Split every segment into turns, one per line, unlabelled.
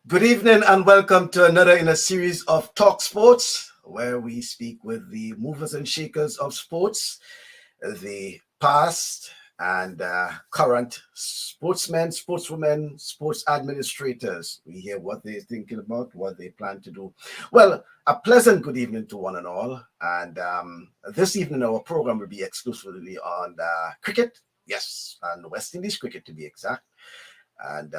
Good evening and welcome to another in a series of TalkSports, where we speak with the movers and shakers of sports, the past and current sportsmen, sportswomen, sports administrators. We hear what they're thinking about, what they plan to do. Well, a pleasant good evening to one and all. And this evening, our program will be exclusively on cricket. Yes, and West Indies cricket to be exact. And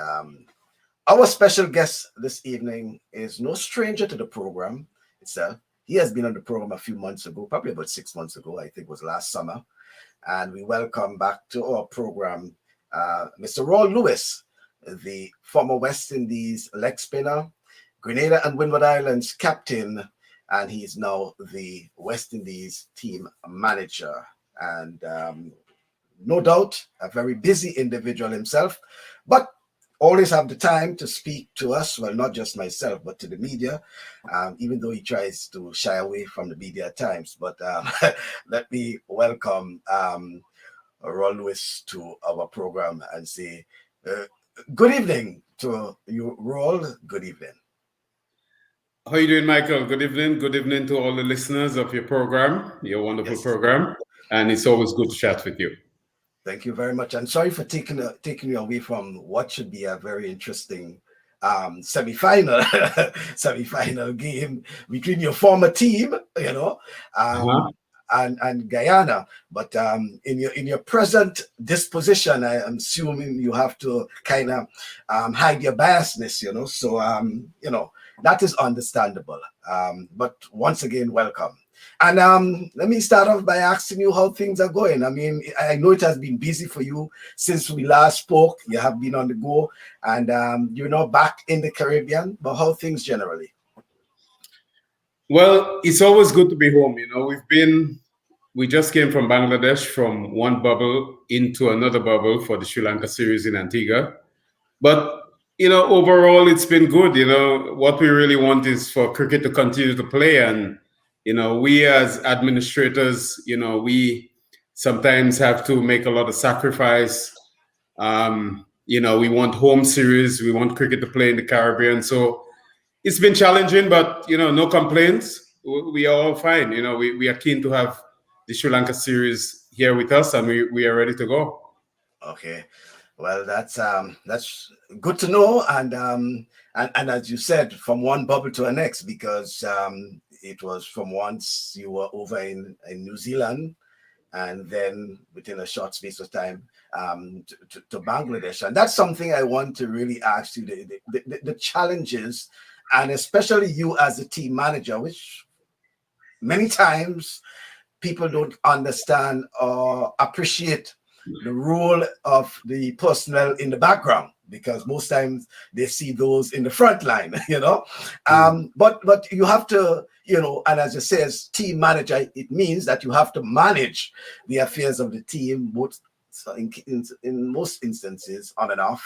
our special guest this evening is no stranger to the program itself. He has been on the program a few months ago, probably about 6 months ago, I think it was last summer. And we welcome back to our program Mr. Rawl Lewis, the former West Indies leg spinner, Grenada and Windward Islands captain, and he's now the West Indies team manager. And no doubt, a very busy individual himself, but always have the time to speak to us. Well, not just myself, but to the media, even though he tries to shy away from the media at times. But let me welcome Rawl Lewis to our program and say good evening to you, Rawl. Good evening.
How are you doing, Michael? Good evening. Good evening to all the listeners of your program, your wonderful
Yes.
program. And it's always good to chat with you.
Thank you very much. And sorry for taking you away from what should be a very interesting semi-final semi-final game between your former team,
Uh-huh.
and Guyana. But in your present disposition, I am assuming you have to kind of hide your biasness, So that is understandable. But once again, welcome. And let me start off by asking you how things are going. I mean, I know it has been busy for you since we last spoke. You have been on the go, and you're now back in the Caribbean. But how things generally?
Well, it's always good to be home. We just came from Bangladesh from one bubble into another bubble for the Sri Lanka series in Antigua. But, overall, it's been good. What we really want is for cricket to continue to play. And, we as administrators, we sometimes have to make a lot of sacrifice. We want home series. We want cricket to play in the Caribbean. So it's been challenging, but, no complaints. We are all fine. We are keen to have the Sri Lanka series here with us, and we are ready to go.
Okay. Well, that's good to know, and as you said, from one bubble to the next, because it was from once you were over in New Zealand, and then within a short space of time to Bangladesh, and that's something I want to really ask you: the challenges, and especially you as a team manager, which many times people don't understand or appreciate the role of the personnel in the background, because most times they see those in the front line, but you have to, and as it says, team manager, it means that you have to manage the affairs of the team, both in most instances on and off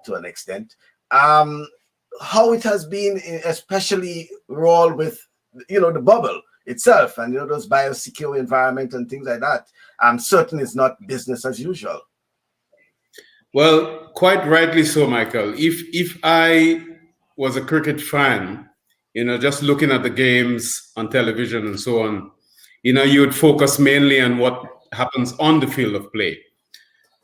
to an extent. How it has been, especially Rawl, with the bubble itself, and those biosecure environment and things like that. Certainly it's not business as usual.
Well, quite rightly so, Michael. If I was a cricket fan, just looking at the games on television and so on, you would focus mainly on what happens on the field of play.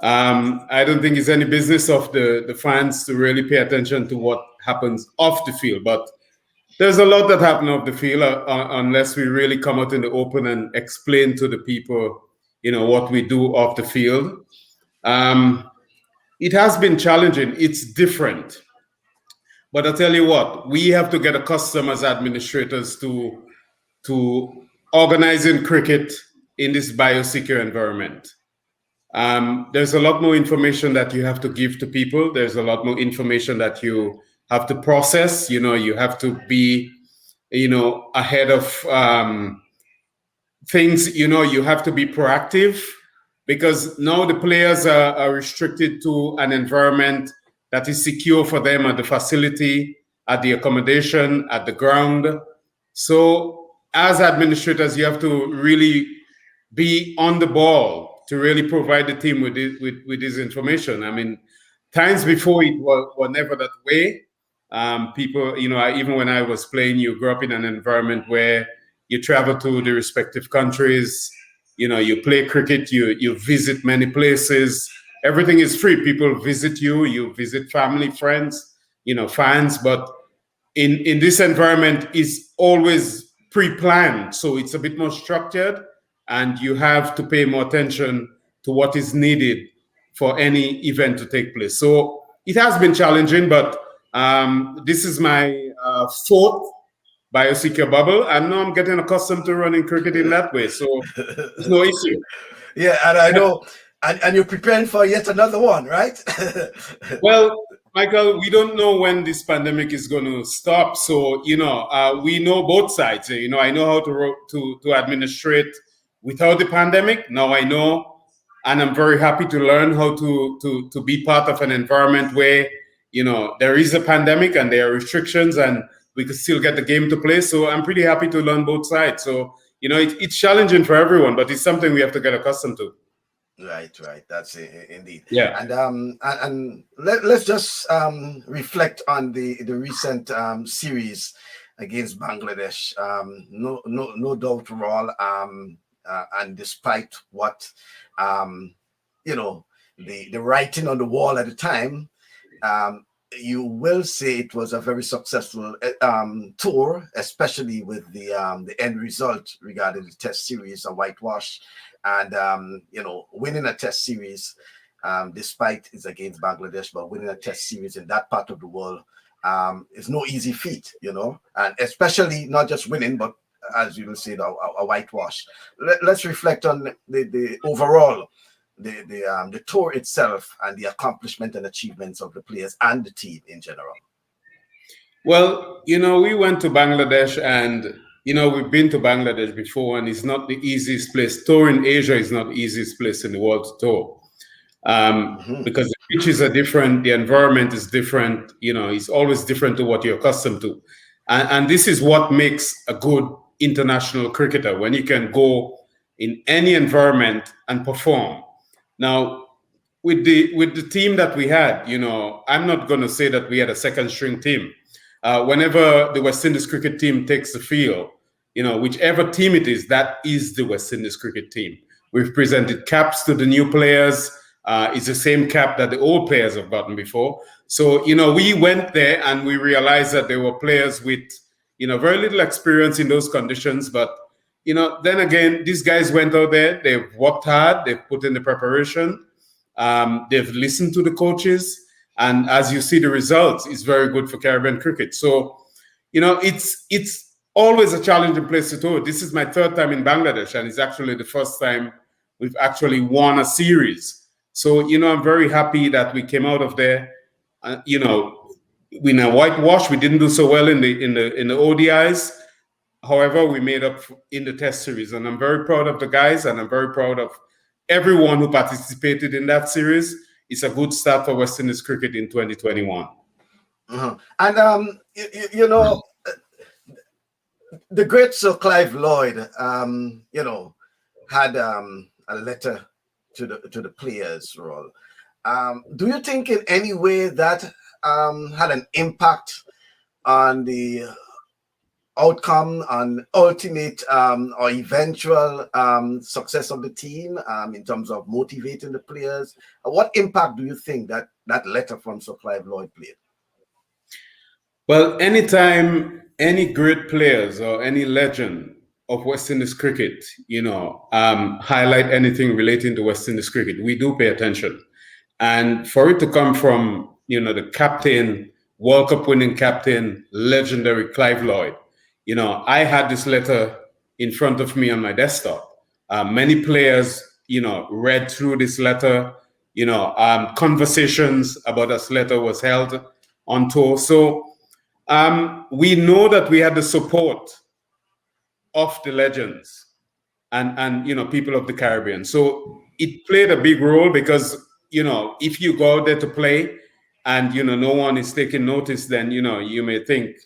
I don't think it's any business of the fans to really pay attention to what happens off the field, but there's a lot that happens off the field unless we really come out in the open and explain to the people, what we do off the field. It has been challenging. It's different. But I tell you what, we have to get accustomed as administrators to organizing cricket in this biosecure environment. There's a lot more information that you have to give to people. There's a lot more information that you have to process. You have to be, ahead of things. You have to be proactive, because now the players are restricted to an environment that is secure for them at the facility, at the accommodation, at the ground. So as administrators, you have to really be on the ball to really provide the team with this information. I mean, times before it were never that way. People, even when I was playing, you grew up in an environment where you travel to the respective countries. You play cricket, you visit many places. Everything is free. People visit you. You visit family, friends, fans. But in this environment, is always pre-planned, so it's a bit more structured, and you have to pay more attention to what is needed for any event to take place. So it has been challenging, but this is my fourth biosecure bubble, and now I'm getting accustomed to running cricket in that way. So it's no issue.
Yeah, and I know, and you're preparing for yet another one, right?
Well, Michael, we don't know when this pandemic is going to stop. So, we know both sides. I know how to administrate without the pandemic. Now I know, and I'm very happy to learn how to be part of an environment where, there is a pandemic and there are restrictions and we could still get the game to play. So I'm pretty happy to learn both sides. So, it's challenging for everyone, but it's something we have to get accustomed to.
Right. That's indeed.
Yeah.
And let's just reflect on the recent series against Bangladesh. No doubt, Rawl. And despite what the writing on the wall at the time, you will say it was a very successful tour, especially with the end result regarding the Test series, a whitewash. And, winning a Test series, despite it's against Bangladesh, but winning a Test series in that part of the world is no easy feat, and especially not just winning, but as you will say, a whitewash. Let's reflect on the overall, the tour itself and the accomplishment and achievements of the players and the team in general.
Well, we went to Bangladesh, and we've been to Bangladesh before, and it's not the easiest place. Tour in Asia is not the easiest place in the world to tour, because the pitches are different, the environment is different. It's always different to what you're accustomed to, and this is what makes a good international cricketer, when you can go in any environment and perform. Now, with the team that we had, I'm not going to say that we had a second string team. Whenever the West Indies cricket team takes the field, whichever team it is, that is the West Indies cricket team. We've presented caps to the new players. It's the same cap that the old players have gotten before. So, we went there and we realized that there were players with, very little experience in those conditions. But, then again, these guys went out there, they've worked hard, they've put in the preparation, they've listened to the coaches. And as you see the results, it's very good for Caribbean cricket. So, it's always a challenging place to tour. This is my third time in Bangladesh, and it's actually the first time we've actually won a series. So, I'm very happy that we came out of there. We in a whitewash. We didn't do so well in the ODIs. However, we made up in the Test series, and I'm very proud of the guys, and I'm very proud of everyone who participated in that series. It's a good start for West Indies cricket in 2021.
And the great Sir Clive Lloyd, had a letter to the players, Rawl. Do you think in any way that had an impact on the outcome, on ultimate or eventual success of the team in terms of motivating the players? What impact do you think that letter from Sir Clive Lloyd played?
Well, anytime any great players or any legend of West Indies cricket, highlight anything relating to West Indies cricket, we do pay attention. And for it to come from, the captain, World Cup winning captain, legendary Clive Lloyd, I had this letter in front of me on my desktop. Many players, read through this letter, conversations about this letter was held on tour. So we know that we had the support of the legends and people of the Caribbean. So it played a big role because, if you go out there to play and, no one is taking notice, then, you may think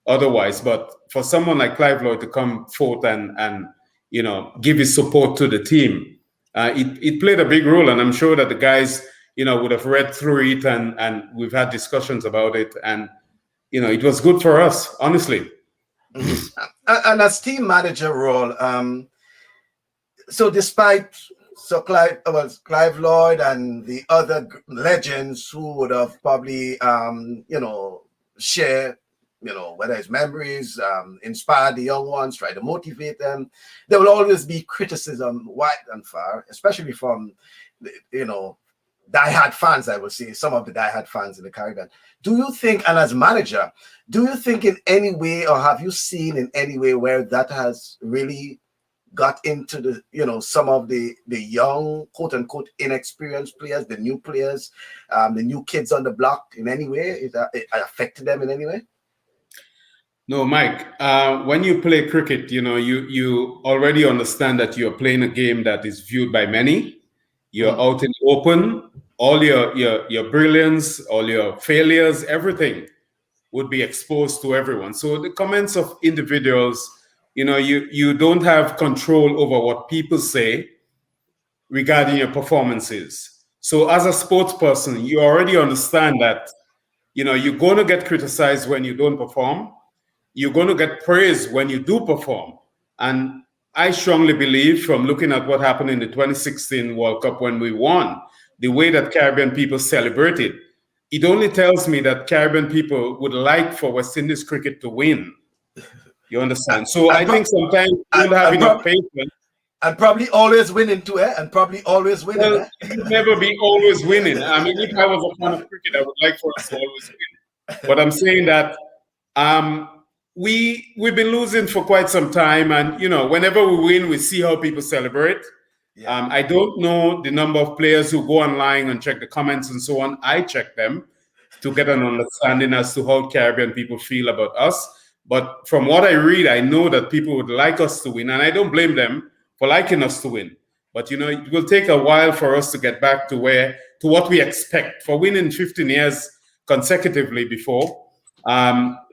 otherwise. But for someone like Clive Lloyd to come forth and give his support to the team, it played a big role. And I'm sure that the guys, would have read through it and we've had discussions about it. And it was good for us, honestly.
And as team manager role, so despite Clive Lloyd and the other legends who would have probably share whether it's memories, inspire the young ones, try to motivate them, there will always be criticism wide and far, especially from diehard fans. I would say some of the diehard fans in the Caribbean. Do you think, and as manager, do you think in any way, or have you seen in any way where that has really got into the some of the young, quote unquote, inexperienced players, the new players, the new kids on the block in any way? It affected them in any way?
No, Mike. When you play cricket, you already understand that you're playing a game that is viewed by many. You're out in the open. All your brilliance, all your failures, everything would be exposed to everyone. So the comments of individuals, you don't have control over what people say regarding your performances. So as a sports person, you already understand that, you're going to get criticized when you don't perform. You're going to get praise when you do perform. And I strongly believe, from looking at what happened in the 2016 World Cup when we won, the way that Caribbean people celebrated, it only tells me that Caribbean people would like for West Indies cricket to win. You understand? So I think sometimes you don't have enough patience.
And probably always winning too, eh? And probably always winning.
Well, you'd never be always winning. I mean, if I was a fan of cricket, I would like for us to always win. But I'm saying that we've been losing for quite some time, and whenever we win, we see how people celebrate. Yeah. I don't know the number of players who go online and check the comments and so on. I check them to get an understanding as to how Caribbean people feel about us. But from what I read, I know that people would like us to win, and I don't blame them for liking us to win. But it will take a while for us to get back to what we expect. For winning 15 years consecutively before,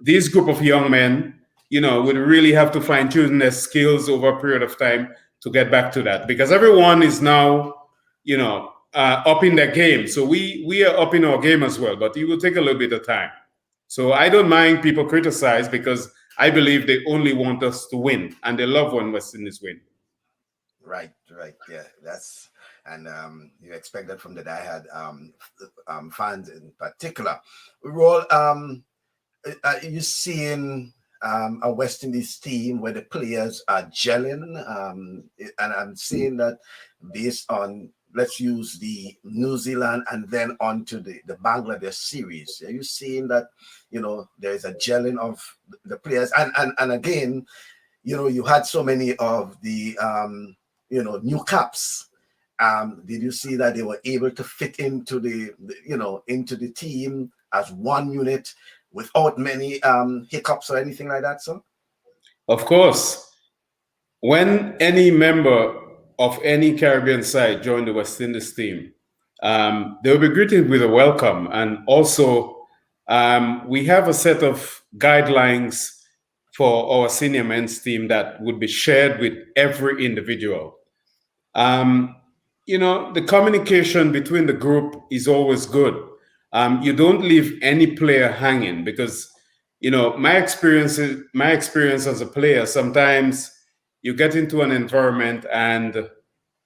this group of young men, would really have to fine-tune their skills over a period of time to get back to that, because everyone is now, up in their game. So we are up in our game as well, but it will take a little bit of time. So I don't mind people criticize, because I believe they only want us to win, and they love when West Indies win.
Right, yeah, and you expect that from the diehard fans in particular. Rawl, are you seeing a West Indies team where the players are gelling? And I'm seeing that based on, let's use the New Zealand and then on to the Bangladesh series. Are you seeing that, there's a gelling of the players? And again, you had so many of the, new caps. Did you see that they were able to fit into into the team as one unit without many hiccups or anything like that, sir?
Of course. When any member of any Caribbean side join the West Indies team, they will be greeted with a welcome. And also, we have a set of guidelines for our senior men's team that would be shared with every individual. The communication between the group is always good. You don't leave any player hanging, because, my experience as a player, sometimes you get into an environment and,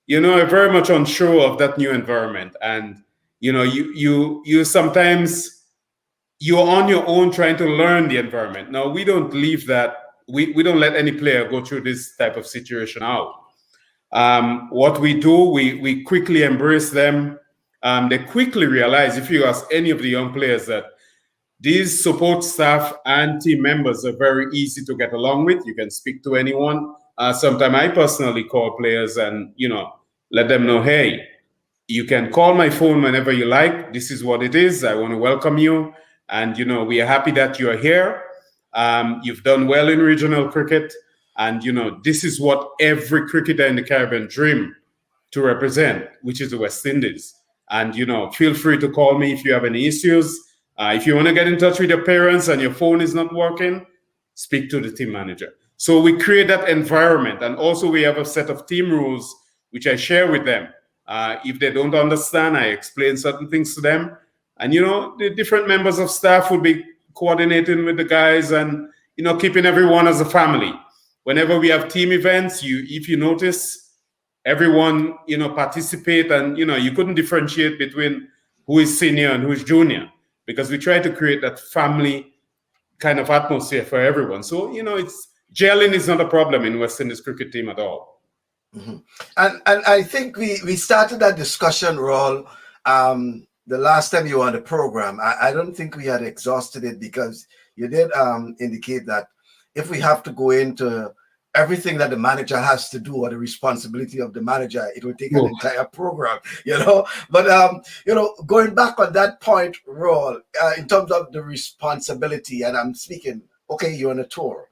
you're very much unsure of that new environment. And, you sometimes you're on your own trying to learn the environment. Now, we don't leave that. We don't let any player go through this type of situation out. What we do, we quickly embrace them. They quickly realize, if you ask any of the young players, that these support staff and team members are very easy to get along with. You can speak to anyone. Sometimes I personally call players and, let them know, hey, you can call my phone whenever you like. This is what it is. I want to welcome you. And, we are happy that you're here. You've done well in regional cricket. And, this is what every cricketer in the Caribbean dream to represent, which is the West Indies. And, feel free to call me if you have any issues. If you want to get in touch with your parents and your phone is not working, speak to the team manager. So we create that environment. And also we have a set of team rules, which I share with them. If they don't understand, I explain certain things to them. And, the different members of staff would be coordinating with the guys and, keeping everyone as a family. Whenever we have team events, if you notice, everyone, participate, and, you couldn't differentiate between who is senior and who is junior, because we try to create that family kind of atmosphere for everyone. So, it's gelling is not a problem in West Indies cricket team at all.
Mm-hmm. And I think we started that discussion, Rawl, the last time you were on the program. I don't think we had exhausted it, because you did indicate that if we have to go into everything that the manager has to do, or the responsibility of the manager, it will take an entire program, But, going back on that point, Rawl, in terms of the responsibility, and I'm speaking, okay, you're on a tour.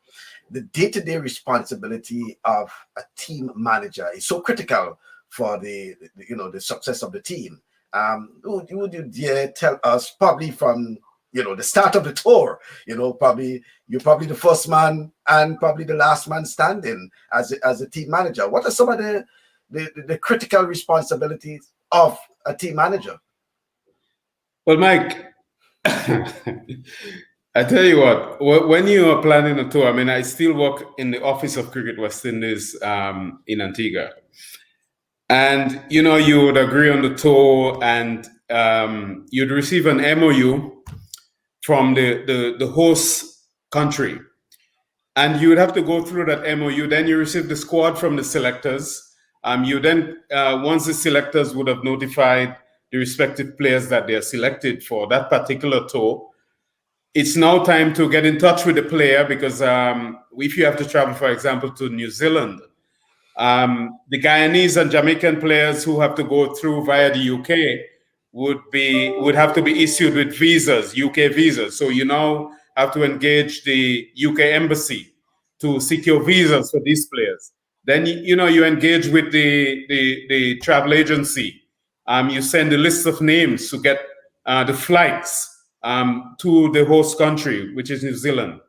The day-to-day responsibility of a team manager is so critical for the success of the team. Would you dare tell us, probably from the start of the tour, probably you're probably the first man and probably the last man standing as a team manager. What are some of the critical responsibilities of a team manager?
Well, Mike, I tell you what, when you are planning a tour, I still work in the Office of Cricket West Indies in Antigua. And, you would agree on the tour, and you'd receive an MOU from the host country. And you would have to go through that MOU. Then you receive the squad from the selectors. You then, once the selectors would have notified the respective players that they are selected for that particular tour, it's now time to get in touch with the player, because if you have to travel, for example, to New Zealand, the Guyanese and Jamaican players who have to go through via the UK would have to be issued with visas, UK visas. So you now have to engage the UK embassy to secure visas for these players. Then you engage with the travel agency. You send a list of names to get the flights to the host country, which is New Zealand.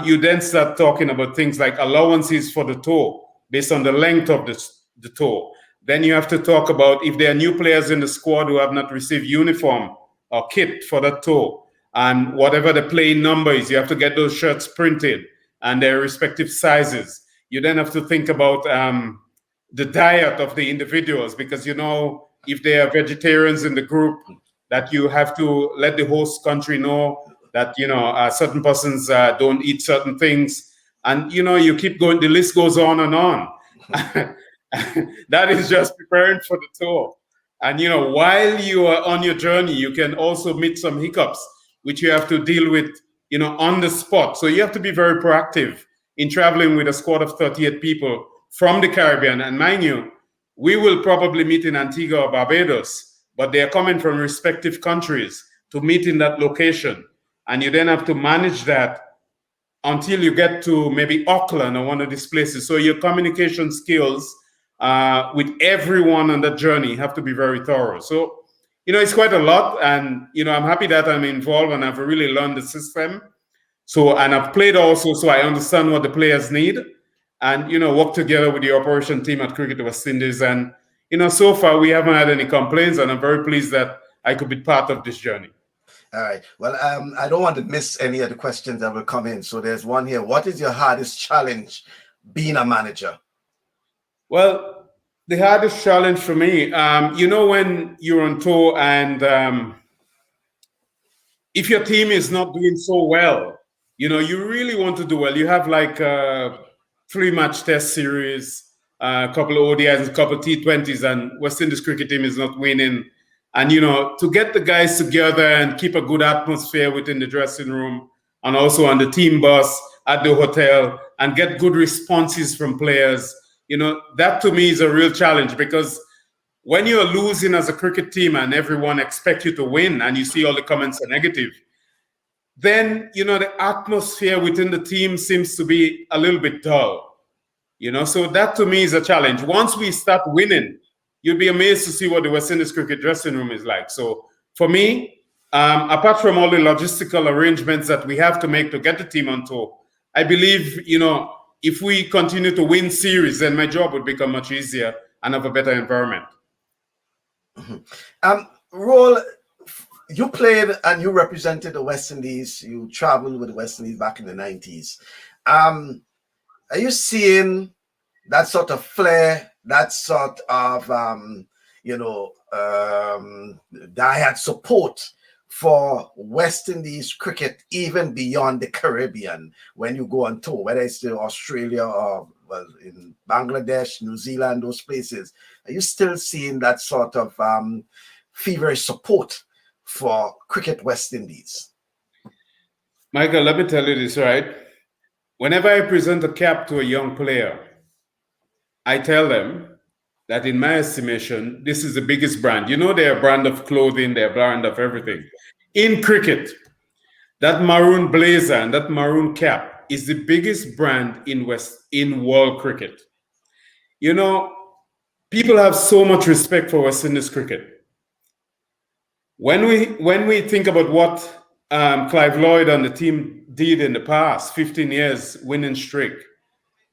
You then start talking about things like allowances for the tour based on the length of the tour. Then you have to talk about if there are new players in the squad who have not received uniform or kit for that tour, and whatever the playing number is, you have to get those shirts printed and their respective sizes. You then have to think about the diet of the individuals, because if there are vegetarians in the group, that you have to let the host country know that certain persons don't eat certain things, and you keep going. The list goes on and on. That is just preparing for the tour. And while you are on your journey, you can also meet some hiccups, which you have to deal with on the spot. So you have to be very proactive in traveling with a squad of 38 people from the Caribbean. And mind you, we will probably meet in Antigua or Barbados, but they are coming from respective countries to meet in that location. And you then have to manage that until you get to maybe Auckland or one of these places. So your communication skills with everyone on that journey have to be very thorough. So, it's quite a lot. And, I'm happy that I'm involved and I've really learned the system. So, and I've played also, so I understand what the players need, and, work together with the operation team at Cricket West Indies. And, so far we haven't had any complaints, and I'm very pleased that I could be part of this journey.
All right. Well, I don't want to miss any of the questions that will come in. So there's one here. What is your hardest challenge being a manager?
Well, the hardest challenge for me, when you're on tour and if your team is not doing so well, you really want to do well. You have like 3-match test series, a couple of ODIs, a couple of T20s, and West Indies cricket team is not winning. And, to get the guys together and keep a good atmosphere within the dressing room and also on the team bus at the hotel and get good responses from players, that to me is a real challenge, because when you're losing as a cricket team and everyone expects you to win and you see all the comments are negative, then, the atmosphere within the team seems to be a little bit dull, so that to me is a challenge. Once we start winning, you'd be amazed to see what the West Indies cricket dressing room is like. So for me, apart from all the logistical arrangements that we have to make to get the team on tour, I believe, if we continue to win series, then my job would become much easier and have a better environment.
Rawl, you played and you represented the West Indies. You traveled with the West Indies back in the 90s. Are you seeing that sort of flair, that sort of, diehard support for West Indies cricket, even beyond the Caribbean, when you go on tour, whether it's to Australia or in Bangladesh, New Zealand, those places? Are you still seeing that sort of feverish support for cricket West Indies?
Michael, let me tell you this, right? Whenever I present a cap to a young player, I tell them that in my estimation, this is the biggest brand. You know, they're a brand of clothing, they're a brand of everything. In cricket, that maroon blazer and that maroon cap is the biggest brand in world cricket. You know, people have so much respect for West Indies cricket. When we think about what Clive Lloyd and the team did in the past 15 years winning streak,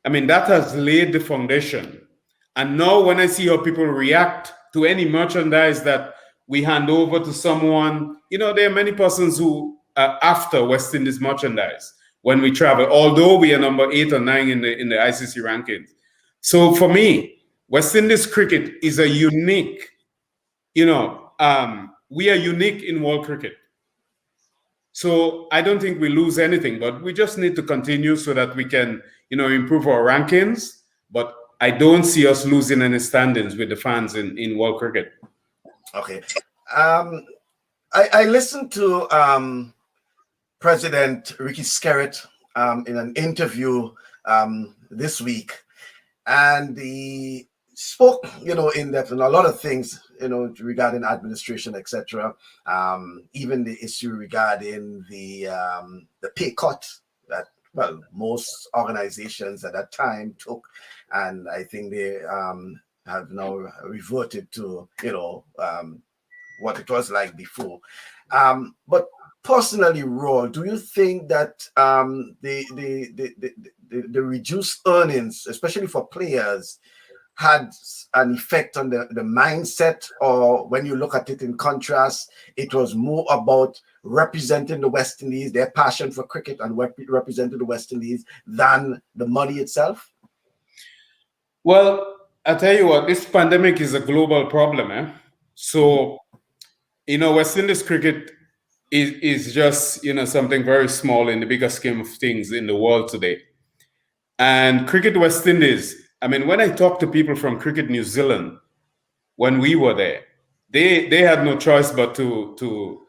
I mean, that has laid the foundation. And now when I see how people react to any merchandise that we hand over to someone, you know, there are many persons who are after West Indies merchandise when we travel, although we are number 8 or 9 in the ICC rankings. So for me, West Indies cricket is a unique, we are unique in world cricket. So I don't think we lose anything, but we just need to continue so that we can, improve our rankings. But I don't see us losing any standings with the fans in world cricket.
Okay. I listened to President Ricky Skerritt in an interview this week, and he spoke, in depth on a lot of things, regarding administration, etc. Even the issue regarding the pay cut that, most organizations at that time took, and I think they have now reverted to, what it was like before. But personally, Rawl, do you think that the reduced earnings, especially for players, had an effect on the mindset, or when you look at it in contrast, it was more about representing the West Indies, their passion for cricket and representing the West Indies, than the money itself?
Well, I tell you what, this pandemic is a global problem. So, West Indies cricket is just, something very small in the bigger scheme of things in the world today. And Cricket West Indies, I mean, when I talk to people from Cricket New Zealand, when we were there, they had no choice but to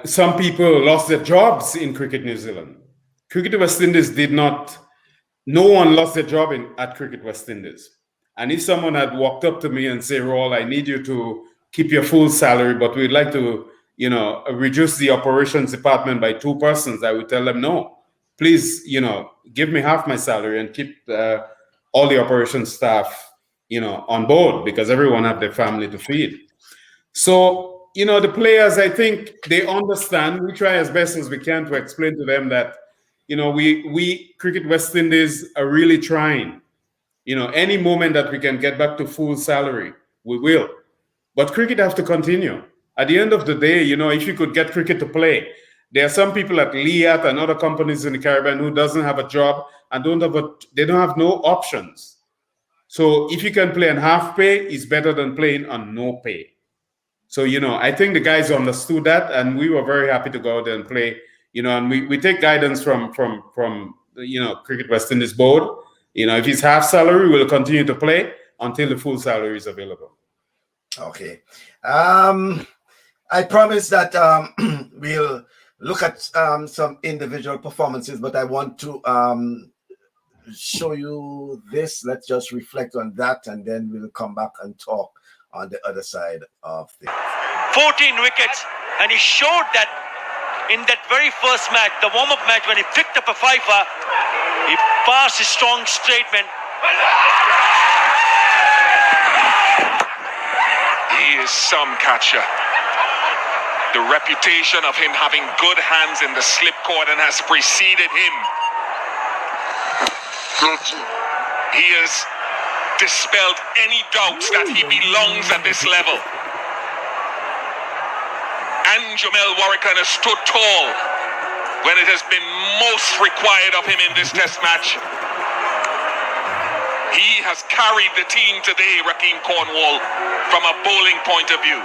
some people lost their jobs in Cricket New Zealand. Cricket West Indies did not. No one lost their job at Cricket West Indies. And if someone had walked up to me and say, Rawl, I need you to keep your full salary, but we'd like to, reduce the operations department by 2 persons, I would tell them, no, please, give me half my salary and keep all the operations staff, on board, because everyone have their family to feed. So, the players, I think they understand. We try as best as we can to explain to them that, we Cricket West Indies are really trying. Any moment that we can get back to full salary, we will. But cricket have to continue. At the end of the day, if you could get cricket to play, there are some people at Liat and other companies in the Caribbean who doesn't have a job and they don't have no options. So if you can play on half pay, it's better than playing on no pay. So, I think the guys understood that, and we were very happy to go out there and play, and we take guidance from Cricket West Indies board. If it's half salary, we'll continue to play until the full salary is available.
Okay. I promise that we'll look at some individual performances, but I want to show you this. Let's just reflect on that, and then we'll come back and talk on the other side of things.
14 wickets, and he showed that in that very first match, the warm-up match, when he picked up a fifer, he passed his strong statement.
He is some catcher. The reputation of him having good hands in the slip cordon has preceded him. He has dispelled any doubts that he belongs at this level. And Jamel Warrican has stood tall when it has been most required of him in this test match. He has carried the team today, Rakeem Cornwall, from a bowling point of view.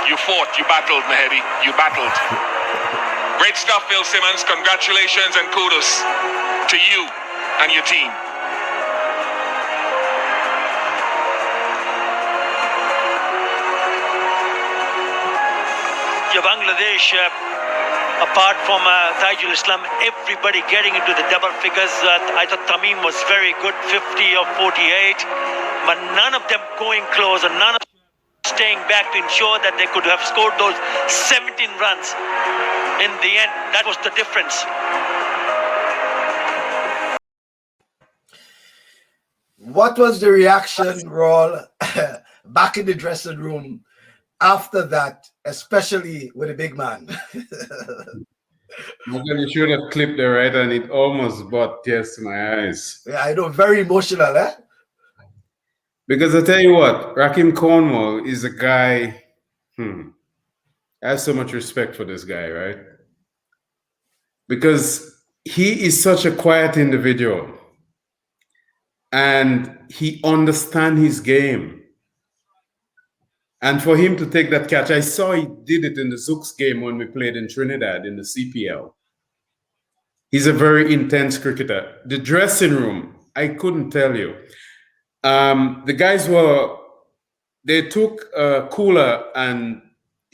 You fought, you battled, Mehedi, you battled. Great stuff, Bill Simmons. Congratulations and kudos to you and your team.
Bangladesh, apart from Taijul Islam, everybody getting into the double figures. I thought Tamim was very good, 50 or 48, but none of them going close and none of them staying back to ensure that they could have scored those 17 runs. In the end, that was the difference.
What was the reaction, Rawl, back in the dressing room after that, especially with a big man?
You should have clipped the right, and it almost brought tears to my eyes.
Yeah, I know, very emotional, eh?
Because I tell you what, Rakeem Cornwall is a guy. I have so much respect for this guy, right? Because he is such a quiet individual, and he understands his game. And for him to take that catch, I saw he did it in the Zooks game when we played in Trinidad in the CPL. He's a very intense cricketer. The dressing room, I couldn't tell you. The guys they took a cooler and,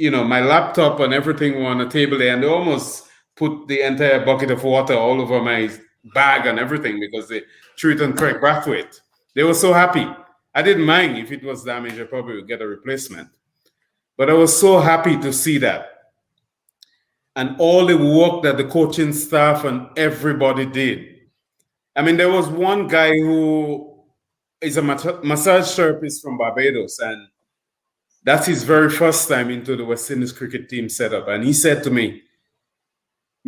my laptop and everything were on the table there, and they almost put the entire bucket of water all over my bag and everything because they threw it and cracked back to it. They were so happy. I didn't mind. If it was damaged, I probably would get a replacement. But I was so happy to see that. And all the work that the coaching staff and everybody did. I mean, there was one guy who is a massage therapist from Barbados, and that's his very first time into the West Indies cricket team setup. And he said to me,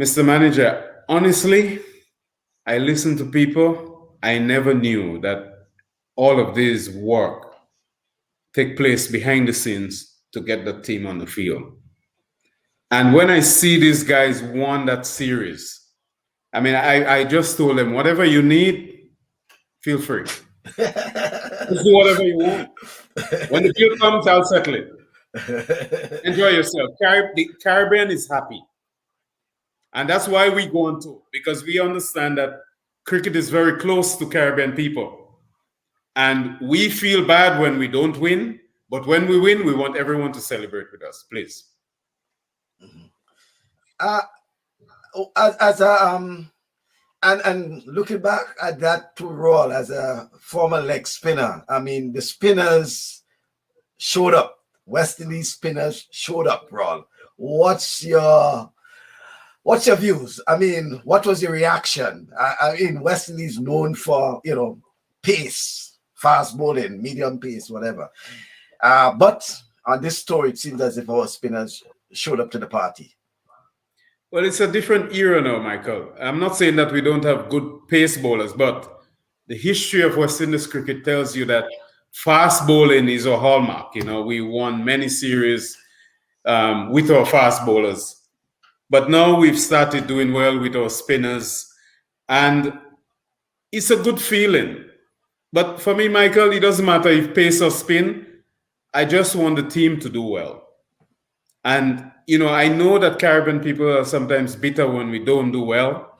Mr. Manager, honestly, I listen to people. I never knew that all of this work take place behind the scenes to get the team on the field. And when I see these guys won that series, I mean, I just told them, whatever you need, feel free. Just do whatever you want. When the field comes, I'll settle it. Enjoy yourself. The Caribbean is happy. And that's why we go on tour, because we understand that cricket is very close to Caribbean people. And we feel bad when we don't win, but when we win, we want everyone to celebrate with us, please.
And looking back at that to Rawl as a former leg spinner, I mean, the spinners showed up. West Indies spinners showed up, Rawl. What's your views? I mean, what was your reaction? I mean, West Indies known for, pace. Fast bowling, medium pace, whatever. But on this tour, it seems as if our spinners showed up to the party.
Well, it's a different era now, Michael. I'm not saying that we don't have good pace bowlers, but the history of West Indies cricket tells you that fast bowling is a hallmark. We won many series with our fast bowlers. But now we've started doing well with our spinners. And it's a good feeling. But for me, Michael, it doesn't matter if pace or spin. I just want the team to do well. And, I know that Caribbean people are sometimes bitter when we don't do well.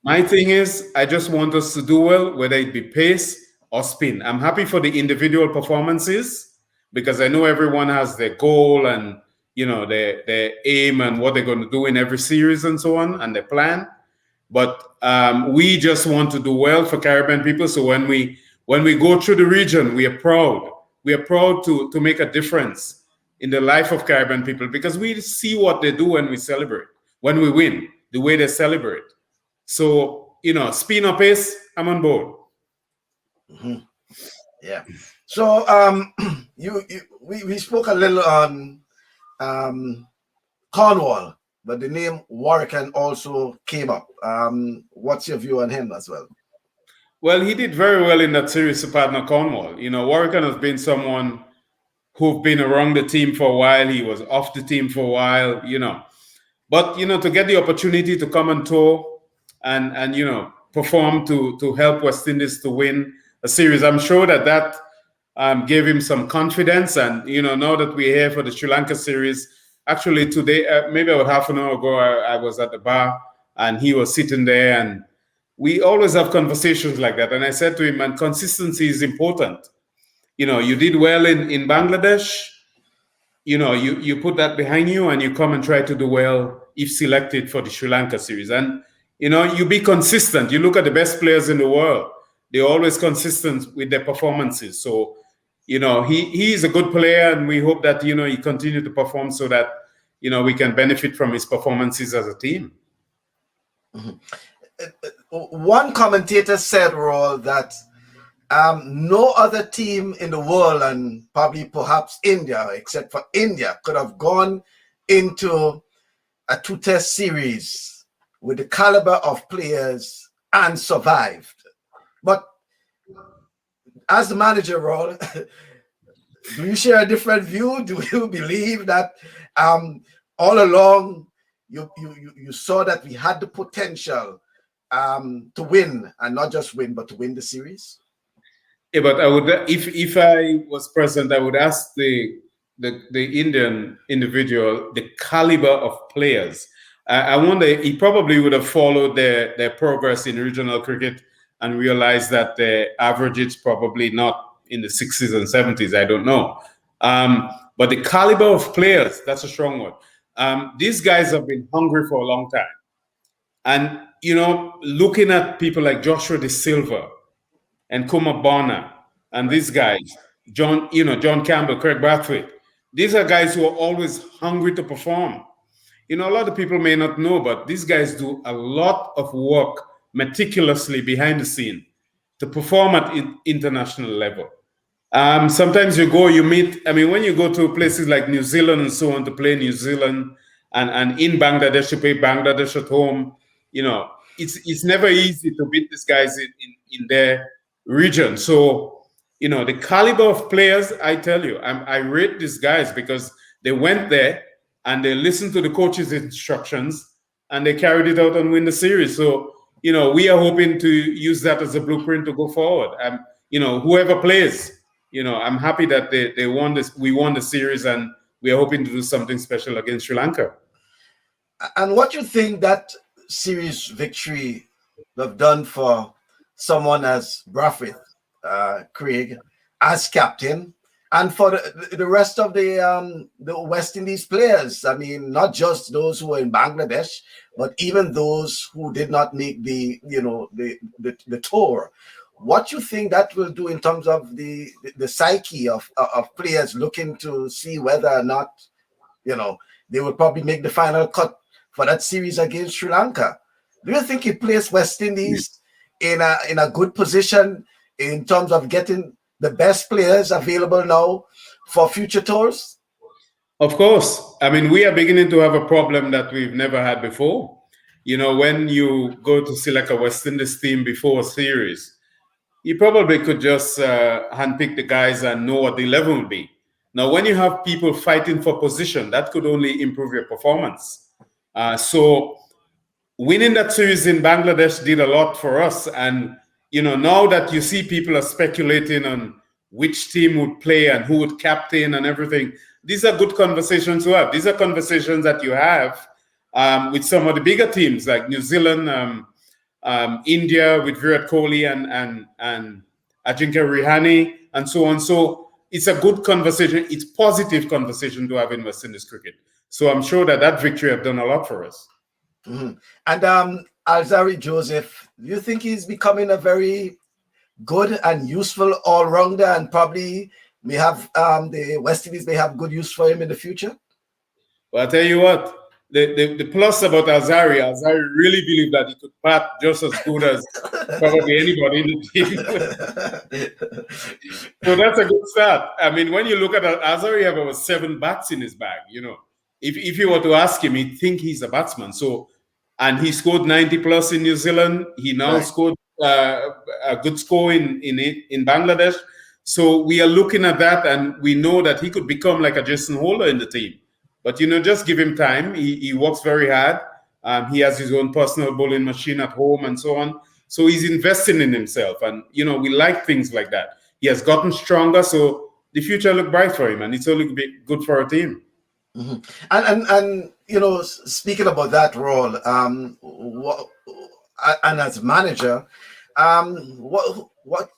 My thing is, I just want us to do well, whether it be pace or spin. I'm happy for the individual performances because I know everyone has their goal and, their aim and what they're going to do in every series and so on, and their plan. But we just want to do well for Caribbean people. So when we go through the region, we are proud. We are proud to make a difference in the life of Caribbean people because we see what they do when we celebrate, when we win, the way they celebrate. So, spin or pace, I'm on board.
Mm-hmm. Yeah. So we spoke a little on Cornwall, but the name Warrican also came up. What's your view on him as well?
Well, he did very well in that series to partner Cornwall. Warrican has been someone who've been around the team for a while. He was off the team for a while, But, to get the opportunity to come on tour and perform to help West Indies to win a series, I'm sure that gave him some confidence. And, now that we're here for the Sri Lanka series, actually today, maybe about half an hour ago, I was at the bar and he was sitting there, and we always have conversations like that. And I said to him, man, consistency is important. You did well in Bangladesh. You put that behind you and you come and try to do well if selected for the Sri Lanka series. And, you be consistent. You look at the best players in the world. They're always consistent with their performances. So, he is a good player, and we hope that, he continue to perform so that, we can benefit from his performances as a team.
Mm-hmm. One commentator said, Rawl, that no other team in the world, and probably perhaps India, except for India, could have gone into a 2-test series with the caliber of players and survived. But as the manager, Rawl, do you share a different view? Do you believe that all along you saw that we had the potential to win, and not just win, but to win the series?
Yeah, but I would, if I was present, I would ask the Indian individual the caliber of players. I wonder, he probably would have followed their progress in regional cricket and realized that the average is probably not in the 60s and 70s. I don't know. But the caliber of players, that's a strong word. These guys have been hungry for a long time. And, looking at people like Joshua De Silva and Kumar Bonner and these guys, John Campbell, Craig Brathwaite, these are guys who are always hungry to perform. A lot of people may not know, but these guys do a lot of work meticulously behind the scene to perform at international level. Sometimes you meet, when you go to places like New Zealand and so on to play New Zealand, and in Bangladesh to play Bangladesh at home, it's never easy to beat these guys in their region. So, the caliber of players, I tell you, I rate these guys because they went there and they listened to the coach's instructions and they carried it out and win the series. So, we are hoping to use that as a blueprint to go forward. Whoever plays, I'm happy that they won this. We won the series, and we are hoping to do something special against Sri Lanka.
And what you think that series victory have done for someone as Brathwaite, Craig, as captain, and for the rest of the West Indies players? Not just those who were in Bangladesh, but even those who did not make the tour. What you think that will do in terms of the psyche of players looking to see whether or not they will probably make the final cut for that series against Sri Lanka? Do you think it placed West Indies in a good position in terms of getting the best players available now for future tours?
Of course. We are beginning to have a problem that we've never had before. When you go to select a West Indies team before a series, you probably could just handpick the guys and know what the 11 will be. Now, when you have people fighting for position, that could only improve your performance. So winning that series in Bangladesh did a lot for us. And, now that you see people are speculating on which team would play and who would captain and everything, these are good conversations to have. These are conversations that you have with some of the bigger teams like New Zealand, India with Virat Kohli and Ajinkya Rahane and so on. So it's a good conversation. It's positive conversation to have in West Indies cricket. So I'm sure that victory have done a lot for us.
Mm-hmm. And Alzarri Joseph, do you think he's becoming a very good and useful all-rounder, and probably may have the West Indies may have good use for him in the future?
Well, I'll tell you what, the plus about Alzarri really believed that he could bat just as good as probably anybody in the team. So that's a good start. When you look at Alzarri, have over 7 bats in his bag. If you were to ask him, he'd think he's a batsman. So, and he scored 90 plus in New Zealand. He now scored a good score in Bangladesh. So we are looking at that, and we know that he could become like a Jason Holder in the team. But, just give him time. He works very hard. He has his own personal bowling machine at home and so on. So he's investing in himself. And, we like things like that. He has gotten stronger. So the future looks bright for him. And it's only good for our team.
Mm-hmm. And speaking about that role, and as manager, what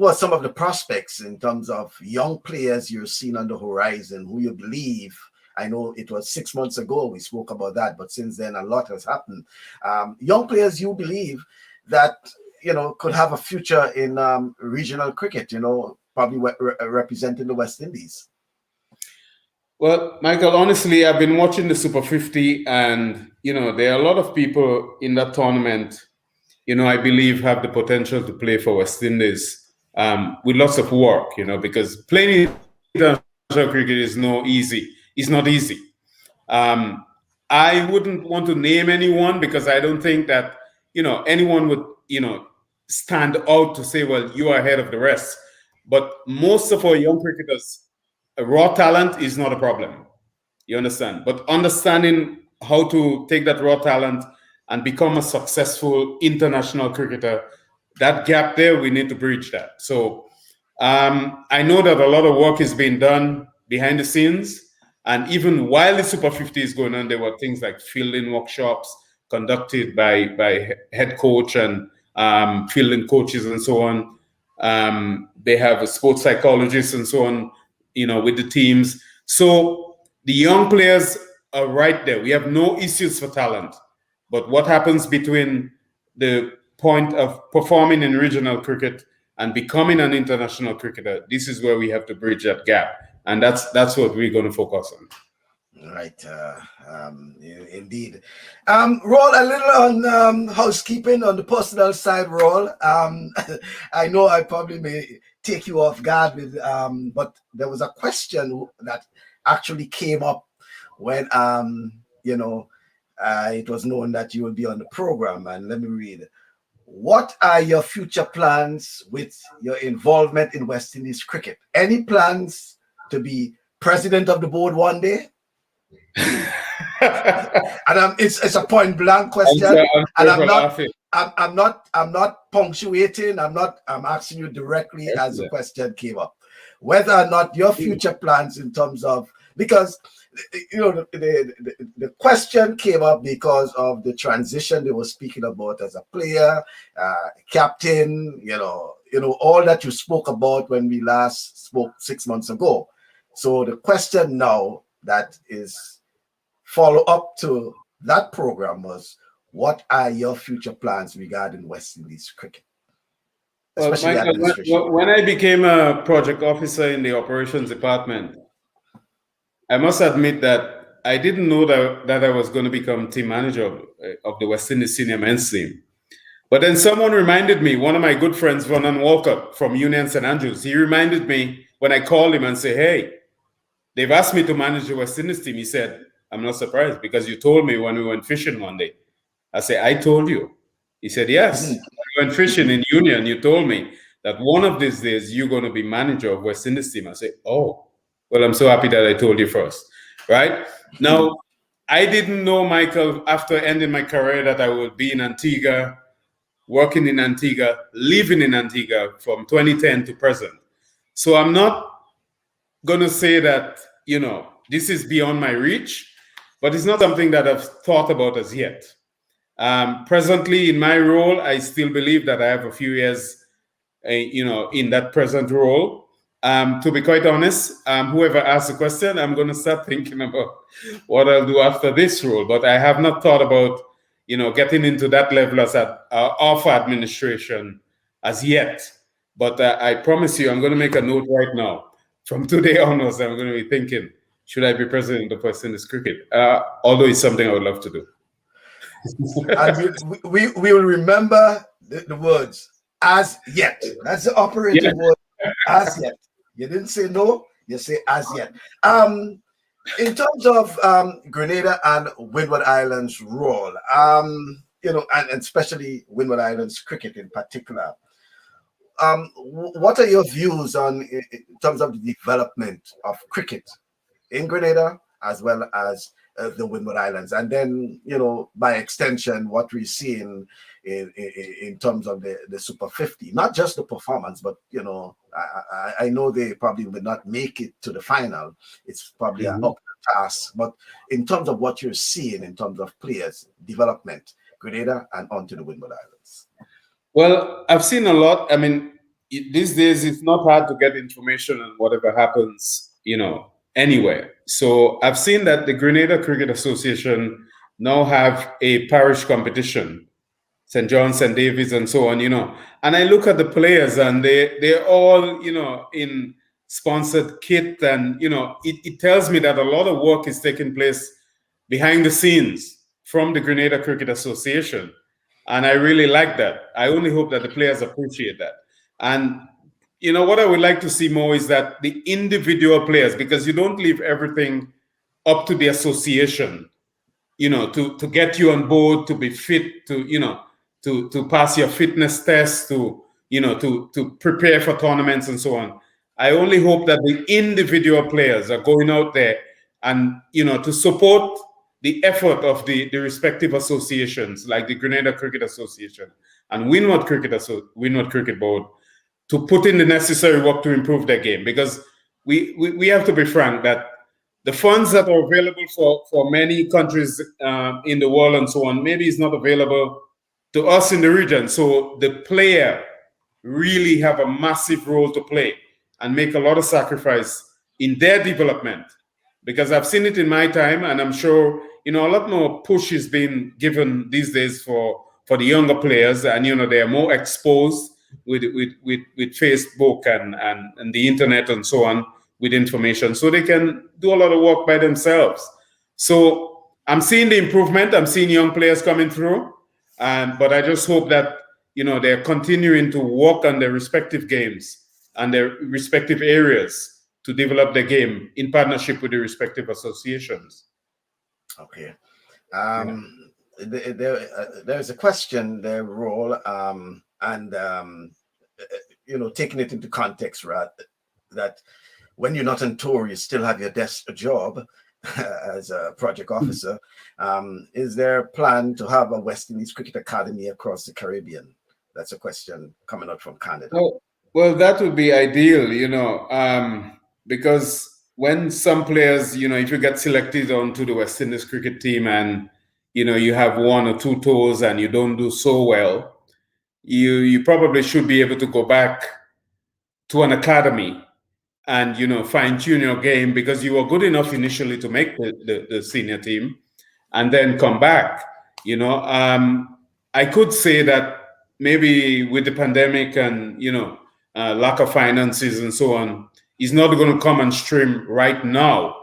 are some of the prospects in terms of young players you're seeing on the horizon who you believe? I know it was 6 months ago we spoke about that, but since then a lot has happened. Young players you believe that could have a future in regional cricket, probably representing the West Indies.
Well, Michael, honestly, I've been watching the Super 50, and there are a lot of people in that tournament, I believe have the potential to play for West Indies with lots of work, because playing international cricket is not easy. I wouldn't want to name anyone because I don't think that anyone would stand out to say, well, you are ahead of the rest. But most of our young cricketers, raw talent is not a problem. You understand? But understanding how to take that raw talent and become a successful international cricketer, that gap there, we need to bridge that. So I know that a lot of work is being done behind the scenes. And even while the Super 50 is going on, there were things like fielding workshops conducted by head coach and fielding coaches and so on. They have a sports psychologist and so on, with the teams. So the young players are right there. We have no issues for talent. But what happens between the point of performing in regional cricket and becoming an international cricketer, this is where we have to bridge that gap. And that's what we're going to focus on.
Right. Indeed. Rawl, a little on housekeeping on the personal side, Rawl. I know I probably may take you off guard with, but there was a question that actually came up when, it was known that you will be on the program. And let me read. What are your future plans with your involvement in West Indies cricket? Any plans to be president of the board one day? And it's a point blank question, I'm not punctuating. I'm asking you directly as the question came up, whether or not your future plans in terms of, because the question came up because of the transition they were speaking about as a player, captain, all that you spoke about when we last spoke 6 months ago. So the question now that is follow up to that program was, what are your future plans regarding West Indies cricket? Especially
Michael, when I became a project officer in the operations department, I must admit that I didn't know that I was going to become team manager of the West Indies senior men's team. But then someone reminded me, one of my good friends, Vernon Walcott from Union St. Andrews, he reminded me when I called him and said, hey, they've asked me to manage the West Indies team. He said, I'm not surprised because you told me when we went fishing one day. I said, I told you. He said, yes. When we went fishing in Union, you told me that one of these days you're going to be manager of West Indies team. I said, oh, well, I'm so happy that I told you first, right? Now, I didn't know, Michael, after ending my career that I would be in Antigua, working in Antigua, living in Antigua from 2010 to present. So I'm not going to say that, this is beyond my reach, but it's not something that I've thought about as yet. Presently, in my role, I still believe that I have a few years, in that present role. To be quite honest, whoever asked the question, I'm going to start thinking about what I'll do after this role. But I have not thought about, getting into that level as of administration as yet. But I promise you, I'm going to make a note right now. From today onwards, I'm going to be thinking, should I be president of West Indies cricket? Although it's something I would love to do.
And we will remember the words, as yet. That's the operative word, as yet. You didn't say no, you say as yet. In terms of Grenada and Windward Islands role, and especially Windward Islands cricket in particular, what are your views on in terms of the development of cricket in Grenada as well as the Windward Islands, and then by extension what we see in terms of the Super 50, not just the performance, but I know they probably would not make it to the final. It's probably an up task, but in terms of what you're seeing in terms of players development, Grenada and onto the Windward Islands.
Well, I've seen a lot. I mean, these days it's not hard to get information on whatever happens, anywhere. So I've seen that the Grenada Cricket Association now have a parish competition, St. John, St. David's, and so on, And I look at the players, and they're all, in sponsored kit, and it tells me that a lot of work is taking place behind the scenes from the Grenada Cricket Association. And I really like that. I only hope that the players appreciate that. And what I would like to see more is that the individual players, because you don't leave everything up to the association, to get you on board, to be fit, to pass your fitness test, to prepare for tournaments and so on. I only hope that the individual players are going out there and, to support the effort of the respective associations, like the Grenada Cricket Association and Windward Cricket Board, to put in the necessary work to improve their game. Because we have to be frank that the funds that are available for many countries in the world and so on, maybe is not available to us in the region. So the player really have a massive role to play and make a lot of sacrifice in their development. Because I've seen it in my time, and I'm sure, a lot more push is being given these days for the younger players, and, they are more exposed with Facebook and the internet and so on with information, so they can do a lot of work by themselves. So I'm seeing the improvement. I'm seeing young players coming through, but I just hope that, they're continuing to work on their respective games and their respective areas to develop the game in partnership with the respective associations.
Okay. There's a question there, Rawl, and taking it into context, right, that when you're not on tour, you still have your desk job as a project officer. Is there a plan to have a West Indies Cricket Academy across the Caribbean? That's a question coming out from Canada.
Well, that would be ideal, because when some players, if you get selected onto the West Indies cricket team and, you have 1 or 2 tours and you don't do so well, you probably should be able to go back to an academy and, fine-tune your game, because you were good enough initially to make the senior team and then come back. I could say that maybe with the pandemic and, lack of finances and so on, is not going to come on stream right now.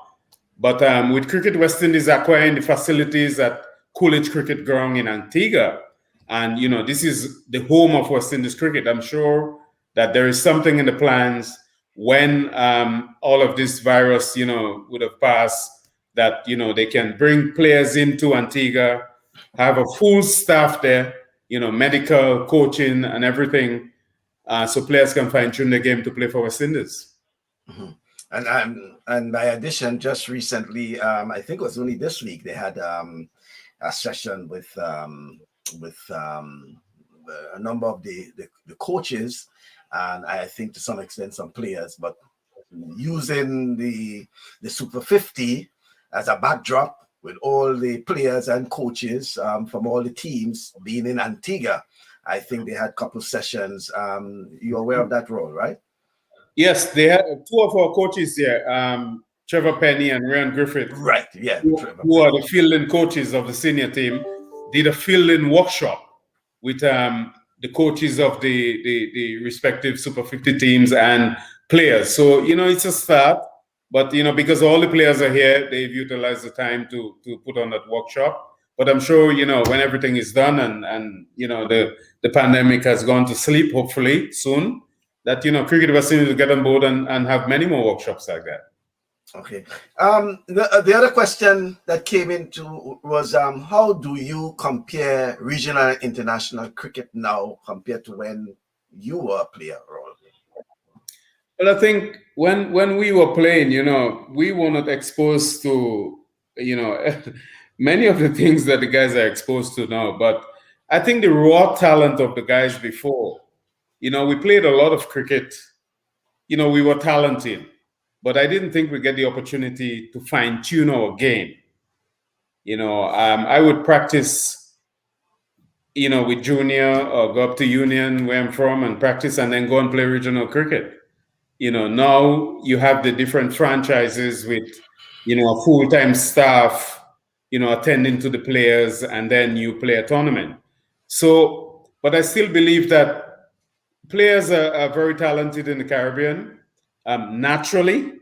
But with Cricket West Indies acquiring the facilities at Coolidge Cricket Ground in Antigua, and, this is the home of West Indies cricket, I'm sure that there is something in the plans when all of this virus, would have passed, that, they can bring players into Antigua, have a full staff there, medical, coaching and everything, so players can fine-tune the game to play for West Indies.
Mm-hmm. And by addition, just recently, I think it was only this week, they had a session with a number of the coaches, and I think to some extent some players, but using the Super 50 as a backdrop, with all the players and coaches from all the teams being in Antigua. I think they had a couple sessions. You're aware of that role, right?
Yes, they had 2 of our coaches there, Trevor Penny and Ryan Griffith.
Right, yeah.
Who are the fielding coaches of the senior team, did a fielding workshop with the coaches of the respective Super 50 teams and players. So, it's a start. But, because all the players are here, they've utilized the time to put on that workshop. But I'm sure, when everything is done and the pandemic has gone to sleep, hopefully soon, that, Cricket West Indies will get on board and have many more workshops like that.
Okay. The other question that came into was, how do you compare regional and international cricket now compared to when, you were a player, Rawl?
Well, I think when we were playing, we were not exposed to, many of the things that the guys are exposed to now. But I think the raw talent of the guys before, we played a lot of cricket. We were talented, but I didn't think we get the opportunity to fine tune our game. I would practice, with junior or go up to Union where I'm from and practice and then go and play regional cricket. Now you have the different franchises with, a full-time staff, attending to the players, and then you play a tournament. So, but I still believe that players are very talented in the Caribbean, naturally.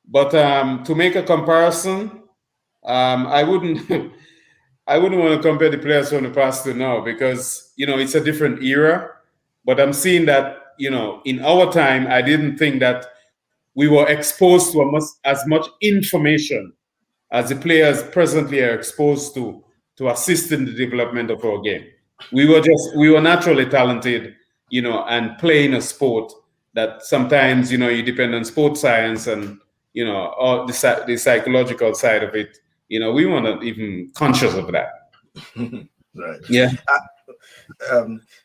But to make a comparison, I wouldn't want to compare the players from the past to now because, it's a different era. But I'm seeing that, in our time, I didn't think that we were exposed to as much information as the players presently are exposed to assist in the development of our game. We were naturally talented, and playing a sport that sometimes, you depend on sports science and, all the psychological side of it. We were not even conscious of that.
Right.
Yeah.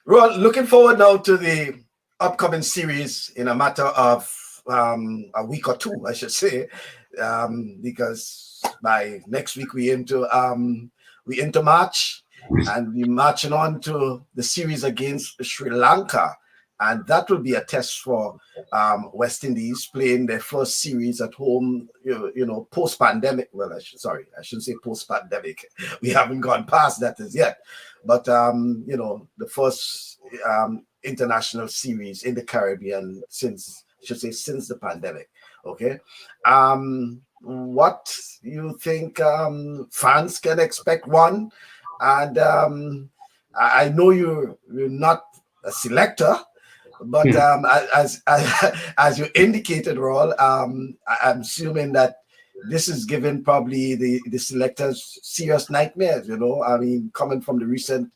Rawl, looking forward now to the upcoming series in a matter of a week or two, I should say, because by next week we into March, and we're marching on to the series against Sri Lanka, and that will be a test for West Indies playing their first series at home, post-pandemic. Well, I shouldn't say post-pandemic. We haven't gone past that as yet, but the first international series in the Caribbean since the pandemic. Okay. What you think fans can expect? One, and I know you're not a selector, but as you indicated, Rawl, I'm assuming that this is giving probably the selectors serious nightmares. Coming from the recent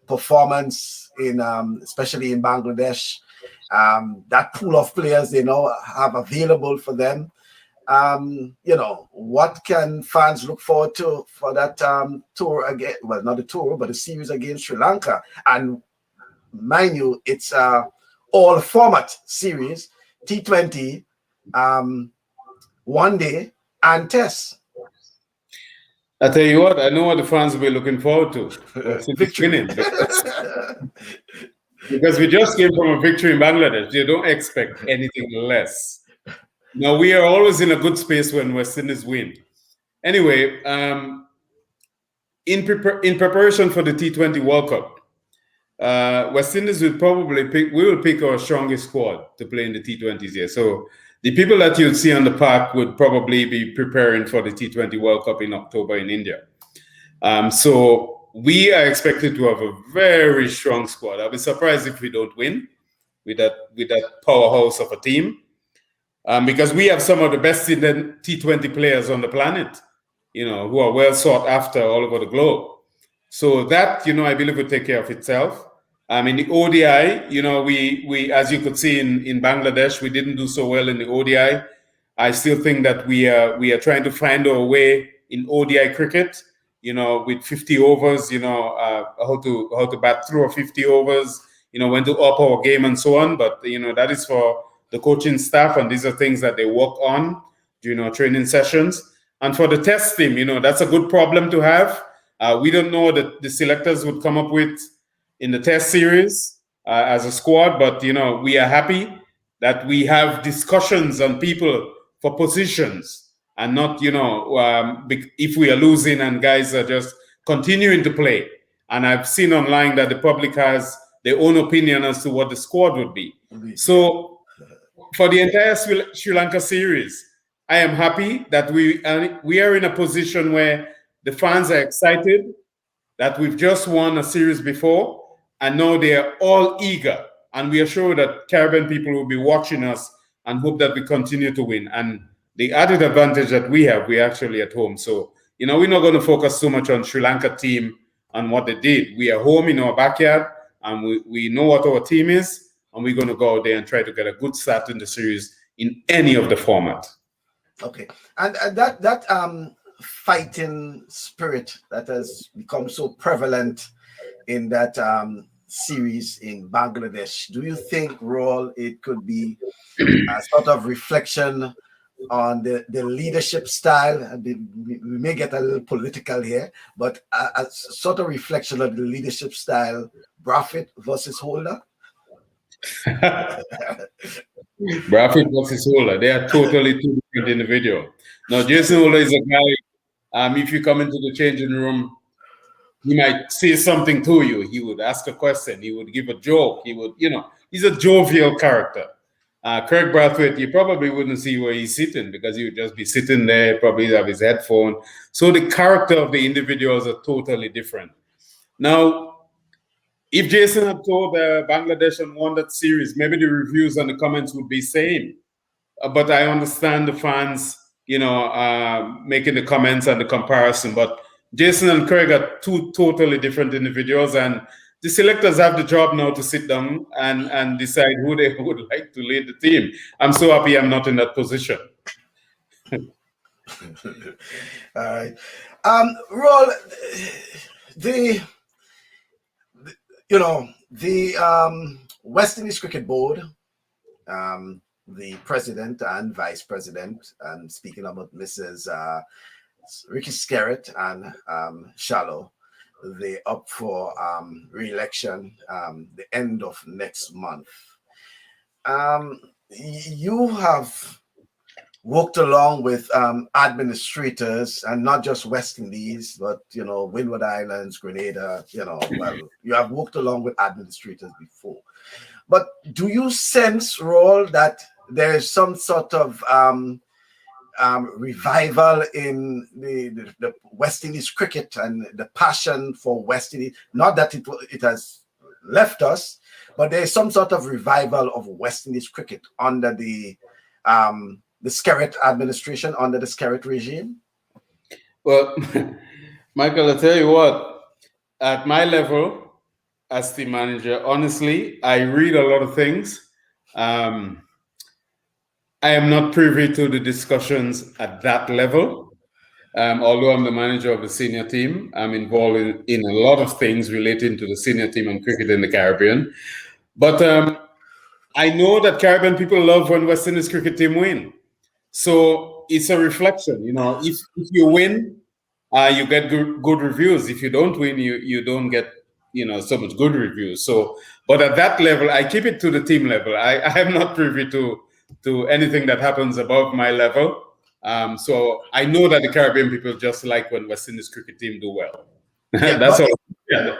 performance in especially in Bangladesh, that pool of players they now have available for them. What can fans look forward to for that tour again? Well, not a tour, but a series against Sri Lanka. And mind you, it's all format series, T20, one day, and test.
I tell you what, I know what the fans will be looking forward to.
Victory.
Because we just came from a victory in Bangladesh. You don't expect anything less. Now, we are always in a good space when West Indies win. Anyway, in preparation for the T20 World Cup, West Indies will pick our strongest squad to play in the T20s here. So the people that you'll see on the park would probably be preparing for the T20 World Cup in October in India. So we are expected to have a very strong squad. I'll be surprised if we don't win with that powerhouse of a team, because we have some of the best in the T20 players on the planet, who are well sought after all over the globe. So that, I believe will take care of itself. In the ODI, we as you could see in Bangladesh, we didn't do so well in the ODI. I still think that we are trying to find our way in ODI cricket, with 50 overs, how to bat through 50 overs, when to up our game and so on. But, that is for the coaching staff, and these are things that they work on during our training sessions. And for the test team, that's a good problem to have. We don't know what the selectors would come up with in the test series as a squad, but we are happy that we have discussions on people for positions and not if we are losing and guys are just continuing to play. And I've seen online that the public has their own opinion as to what the squad would be. So for the entire Sri Lanka series, I am happy that we are in a position where the fans are excited that we've just won a series before, and now they are all eager. And we are sure that Caribbean people will be watching us and hope that we continue to win. And the added advantage that we're actually at home. So, we're not going to focus too much on Sri Lanka team and what they did. We are home in our backyard, and we know what our team is, and we're going to go out there and try to get a good start in the series in any of the format.
Okay, and that fighting spirit that has become so prevalent in that series in Bangladesh, do you think, Rawl, it could be a sort of reflection on the leadership style? We may get a little political here, but a sort of reflection of the leadership style, Braffett versus Holder?
Braffett versus Holder, they are totally two different individuals. Now, Jason Holder is a guy, if you come into the changing room, he might say something to you. He would ask a question. He would give a joke. He would, he's a jovial character. Craig Brathwaite, you probably wouldn't see where he's sitting because he would just be sitting there, probably have his headphone. So the character of the individuals are totally different. Now, if Jason had told Bangladesh and won that series, maybe the reviews and the comments would be same. But I understand the fans, making the comments and the comparison. But Jason and Craig are two totally different individuals, and the selectors have the job now to sit down and decide who they would like to lead the team. I'm so happy I'm not in that position.
All right. Rawl, the West Indies Cricket Board, the president and vice president, and speaking about Mrs. Ricky Skerritt and Shallow, they're up for re-election the end of next month. You have worked along with administrators, and not just West Indies, but Windward Islands, Grenada. You have worked along with administrators before. But do you sense, Rawl, that there is some sort of revival in the West Indies cricket and the passion for West Indies? Not that it has left us, but there is some sort of revival of West Indies cricket under the Skerritt administration, under the Skerritt regime?
Well, Michael, I'll tell you what, at my level as team manager, honestly, I read a lot of things. I am not privy to the discussions at that level. Although I'm the manager of the senior team, I'm involved in a lot of things relating to the senior team and cricket in the Caribbean. But I know that Caribbean people love when West Indies cricket team win. So it's a reflection. If you win, you get good reviews. If you don't win, you don't get so much good reviews. So, but at that level, I keep it to the team level. I am not privy to anything that happens above my level. So I know that the Caribbean people just like when West Indies cricket team do well.
Yeah,
That's all. Yeah.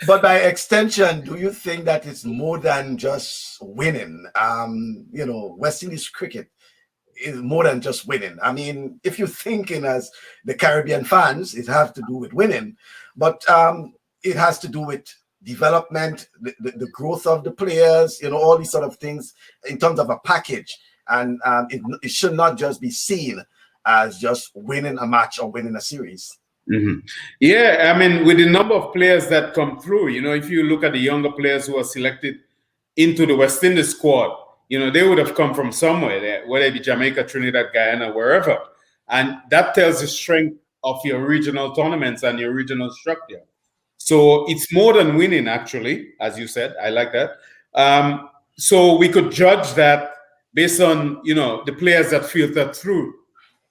But by extension, do you think that it's more than just winning? West Indies cricket is more than just winning. I mean, if you're thinking as the Caribbean fans, it has to do with winning, but it has to do with development, the growth of the players, all these sort of things in terms of a package. And it should not just be seen as just winning a match or winning a series.
Mm-hmm. Yeah, I mean, with the number of players that come through, if you look at the younger players who are selected into the West Indies squad, they would have come from somewhere, whether it be Jamaica, Trinidad, Guyana, wherever. And that tells the strength of your regional tournaments and your regional structure. So it's more than winning, actually, as you said. I like that. So we could judge that based on, the players that filter through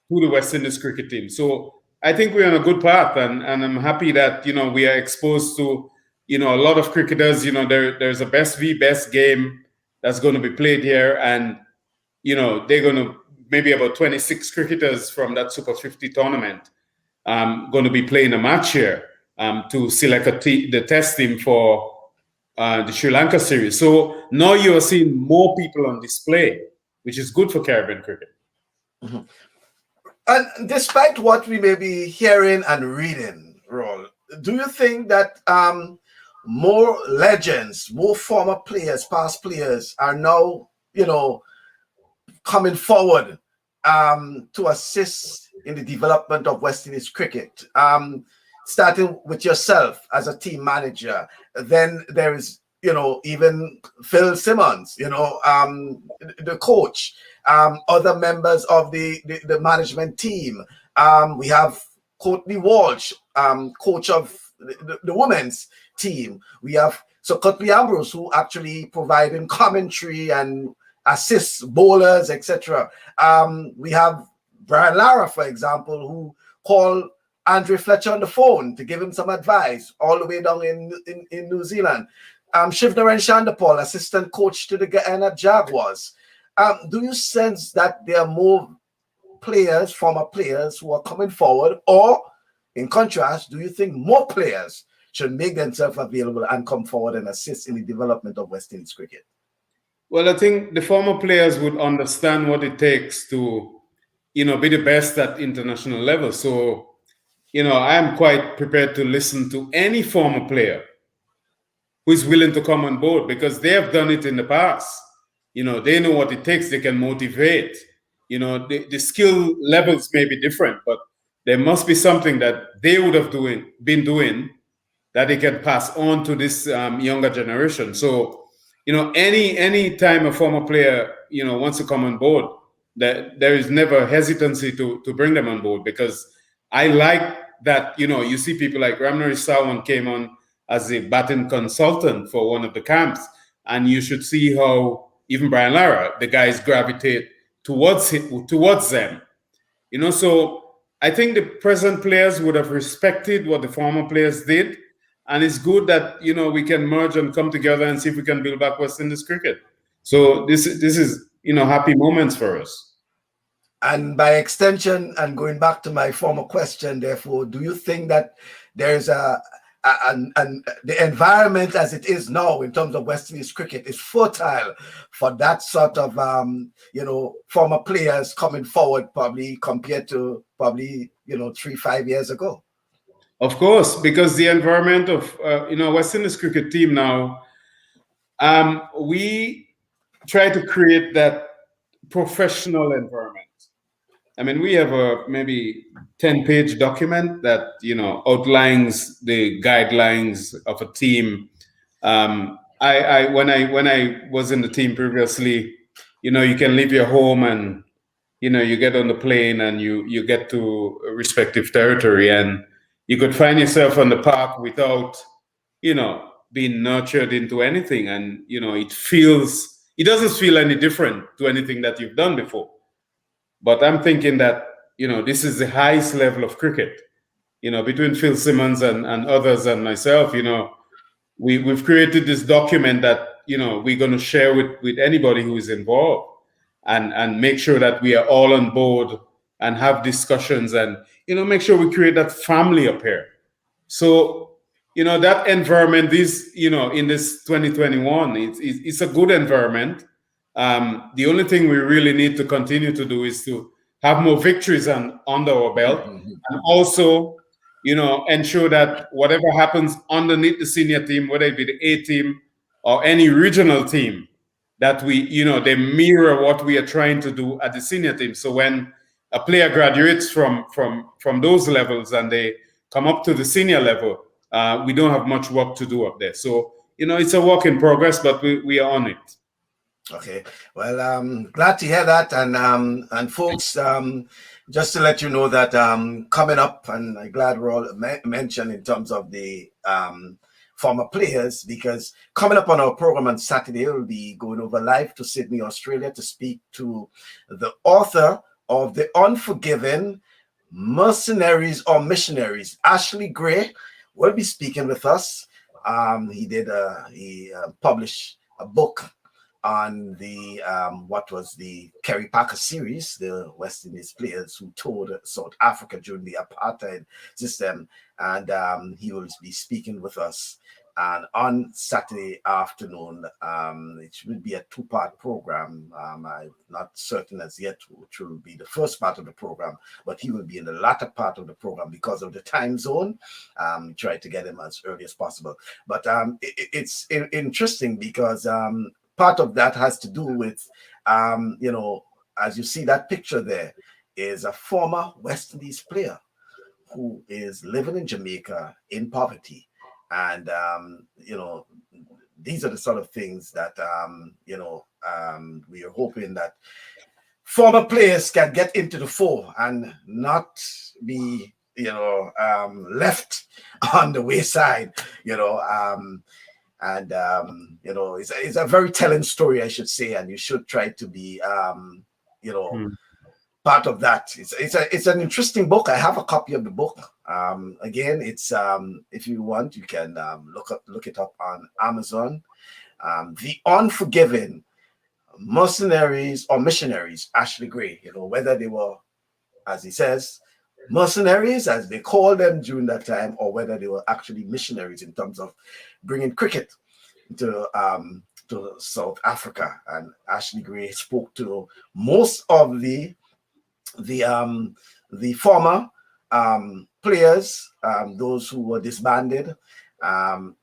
to the West Indies cricket team. So I think we're on a good path, and I'm happy that, we are exposed to, a lot of cricketers. There's a best v best game that's going to be played here, and, they're going to, maybe about 26 cricketers from that Super 50 tournament going to be playing a match here to select the test team for the Sri Lanka series. So now you are seeing more people on display, which is good for Caribbean cricket.
Mm-hmm. And despite what we may be hearing and reading, Rawl, do you think that more legends, more former players, past players are now, coming forward to assist in the development of West Indies cricket? Starting with yourself as a team manager, then there is, even Phil Simmons, the coach, other members of the management team. We have Courtney Walsh, coach of the women's team. We have Courtney Ambrose, who actually providing commentary and assists bowlers, etc. We have Brian Lara, for example, who called Andre Fletcher on the phone to give him some advice all the way down in New Zealand. Shivnaren Chandapal, assistant coach to the Guyana Jaguars. Do you sense that there are more players, former players, who are coming forward, or in contrast, do you think more players should make themselves available and come forward and assist in the development of West Indies cricket?
Well, I think the former players would understand what it takes to, be the best at international level. So, I am quite prepared to listen to any former player who is willing to come on board, because they have done it in the past. They know what it takes. They can motivate. The skill levels may be different, but there must be something that they would have been doing that they can pass on to this younger generation. So, any time a former player, wants to come on board, that there is never hesitancy to bring them on board, because I like that, you see people like Ramnari Sawan came on as a batting consultant for one of the camps, and you should see how even Brian Lara, the guys gravitate towards them. So I think the present players would have respected what the former players did, and it's good that we can merge and come together and see if we can build back West Indies cricket. So this is happy moments for us.
And by extension, and going back to my former question, therefore, do you think that there's and the environment as it is now in terms of West Indies cricket is fertile for that sort of former players coming forward, probably compared to 3-5 years ago?
Of course, because the environment of West Indies cricket team now, we try to create that professional environment. I mean, we have a maybe 10-page document that outlines the guidelines of a team. When I was in the team previously, you can leave your home and you get on the plane and you get to a respective territory, and you could find yourself on the park without being nurtured into anything, and it doesn't feel any different to anything that you've done before. But I'm thinking that, this is the highest level of cricket, between Phil Simmons and others and myself. We've created this document that, we're going to share with anybody who is involved, and make sure that we are all on board and have discussions and, make sure we create that family up here. So, that environment is, in this 2021, it's a good environment. The only thing we really need to continue to do is to have more victories under our belt, and also, ensure that whatever happens underneath the senior team, whether it be the A team or any regional team, that they mirror what we are trying to do at the senior team. So when a player graduates from those levels and they come up to the senior level, we don't have much work to do up there. So, it's a work in progress, but we are on it.
Okay, well, glad to hear that, and folks, just to let you know that coming up, and I'm glad Rawl mentioned in terms of the former players, because coming up on our program on Saturday, we'll be going over live to Sydney, Australia, to speak to the author of The Unforgiven: Mercenaries or Missionaries. Ashley Gray will be speaking with us. He published a book on the the Kerry Packer series, the West Indies players who toured South Africa during the apartheid system, and he will be speaking with us. And on Saturday afternoon, it will be a 2-part program. I'm not certain as yet which will be the first part of the program, but he will be in the latter part of the program because of the time zone. Try to get him as early as possible. But it's interesting because part of that has to do with, as you see that picture there, is a former West Indies player who is living in Jamaica in poverty. And, these are the sort of things that we are hoping that former players can get into the fore and not be left on the wayside. It's a very telling story, I should say, and you should try to be part of that. It's an interesting book. I have a copy of the book. Again, it's if you want, you can look it up on Amazon. The Unforgiven Mercenaries or Missionaries, Ashley Gray. Whether they were, as he says, mercenaries, as they called them during that time, or whether they were actually missionaries in terms of bringing cricket to South Africa. And Ashley Gray spoke to most of the former players, those who were disbanded,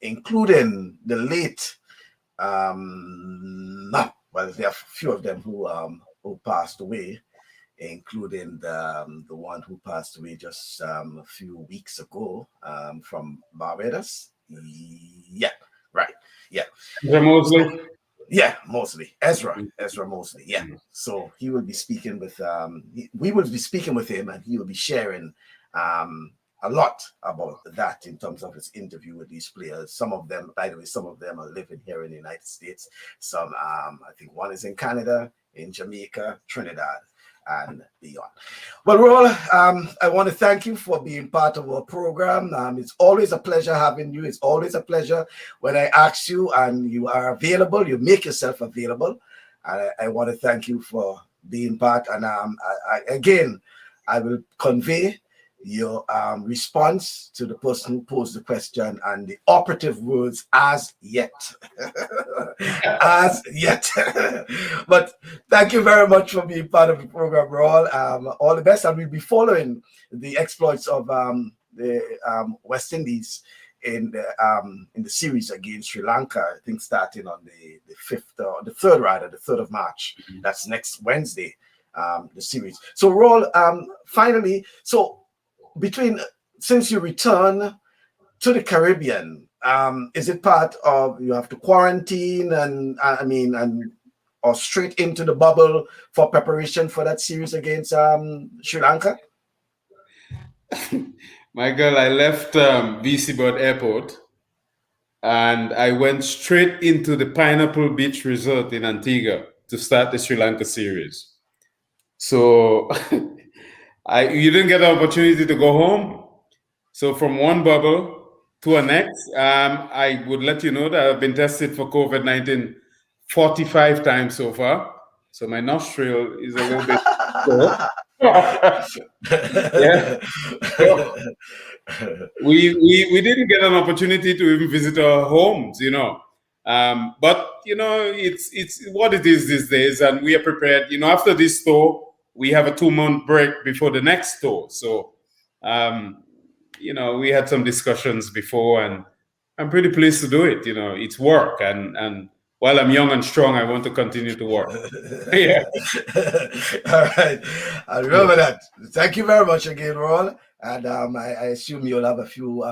including the late. Well, there are a few of them who passed away, including the one who passed away just a few weeks ago from Barbados. Yeah, right. Yeah.
Mosley.
Yeah, Mosley. Ezra Mosley. Yeah. So he will be speaking with we will be speaking with him, and he will be sharing a lot about that in terms of his interview with these players. Some of them, by the way, are living here in the United States. Some, I think one is in Canada, in Jamaica, Trinidad, and beyond. Well, Rawl, I want to thank you for being part of our program. It's always a pleasure having you. It's always a pleasure when I ask you and you are available. You make yourself available. I want to thank you for being part. And I will convey your response to the person who posed the question and the operative words "as yet." As yet. But thank you very much for being part of the program, Rawl. All the best, and we'll be following the exploits of the West Indies in the series against Sri Lanka. I think starting on the 3rd of March. That's next Wednesday. The series. So, Rawl, finally, since you return to the Caribbean, is it part of you have to quarantine or straight into the bubble for preparation for that series against Sri Lanka?
Michael, I left VC Bird Airport and I went straight into the Pineapple Beach Resort in Antigua to start the Sri Lanka series. So you didn't get an opportunity to go home. So from one bubble to the next, I would let you know that I've been tested for COVID-19 45 times so far. So my nostril is a little bit yeah. So we didn't get an opportunity to even visit our homes, But it's what it is these days, and we are prepared. After this tour, we have a 2-month break before the next tour. So, we had some discussions before, and I'm pretty pleased to do it. It's work, and while I'm young and strong, I want to continue to work. Yeah.
All right. I remember that. Thank you very much again, Rawl. And I assume you'll have a few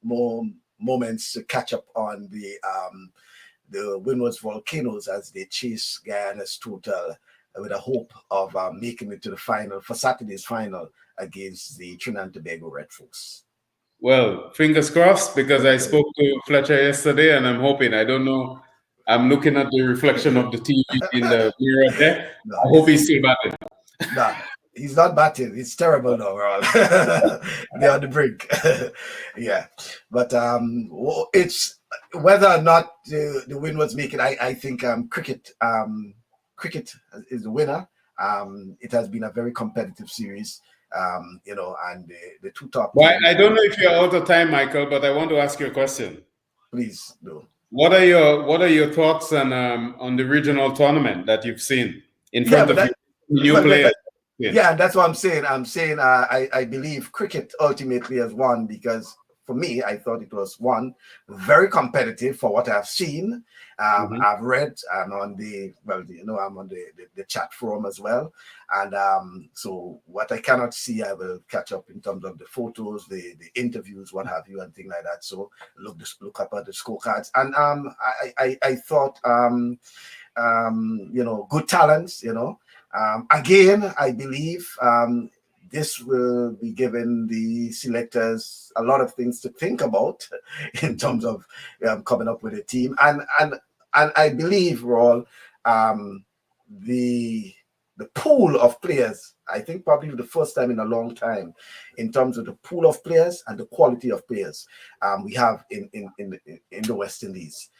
more moments to catch up on the Windward Volcanoes as they chase Guyana's total with a hope of making it to the final for Saturday's final against the Trinidad and Tobago Red Folks.
Well, fingers crossed, because I spoke to Fletcher yesterday, and I'm hoping. I don't know. I'm looking at the reflection of the TV in the mirror there. No, I hope he's still batting.
No, he's not batting. It's terrible now, Rawl. They're on the brink. Yeah, but it's whether or not the Windwards make it. I think cricket is the winner. It has been a very competitive series. And the two top.
Well, I don't know if you're out of time, Michael, but I want to ask you a question.
Please do.
What are your thoughts on the regional tournament that you've seen in front of new players?
Yeah, that's what I'm saying. I believe cricket ultimately has won because for me, I thought it was one very competitive for what I've seen. I've read. I'm on I'm on the chat forum as well, and so what I cannot see, I will catch up in terms of the photos, the interviews, what have you, and things like that. So look up at the scorecards, and I thought good talents. Again, I believe this will be giving the selectors a lot of things to think about in terms of coming up with a team, and I believe, Rawl, the pool of players, I think probably the first time in a long time, in terms of the pool of players and the quality of players we have in the West Indies.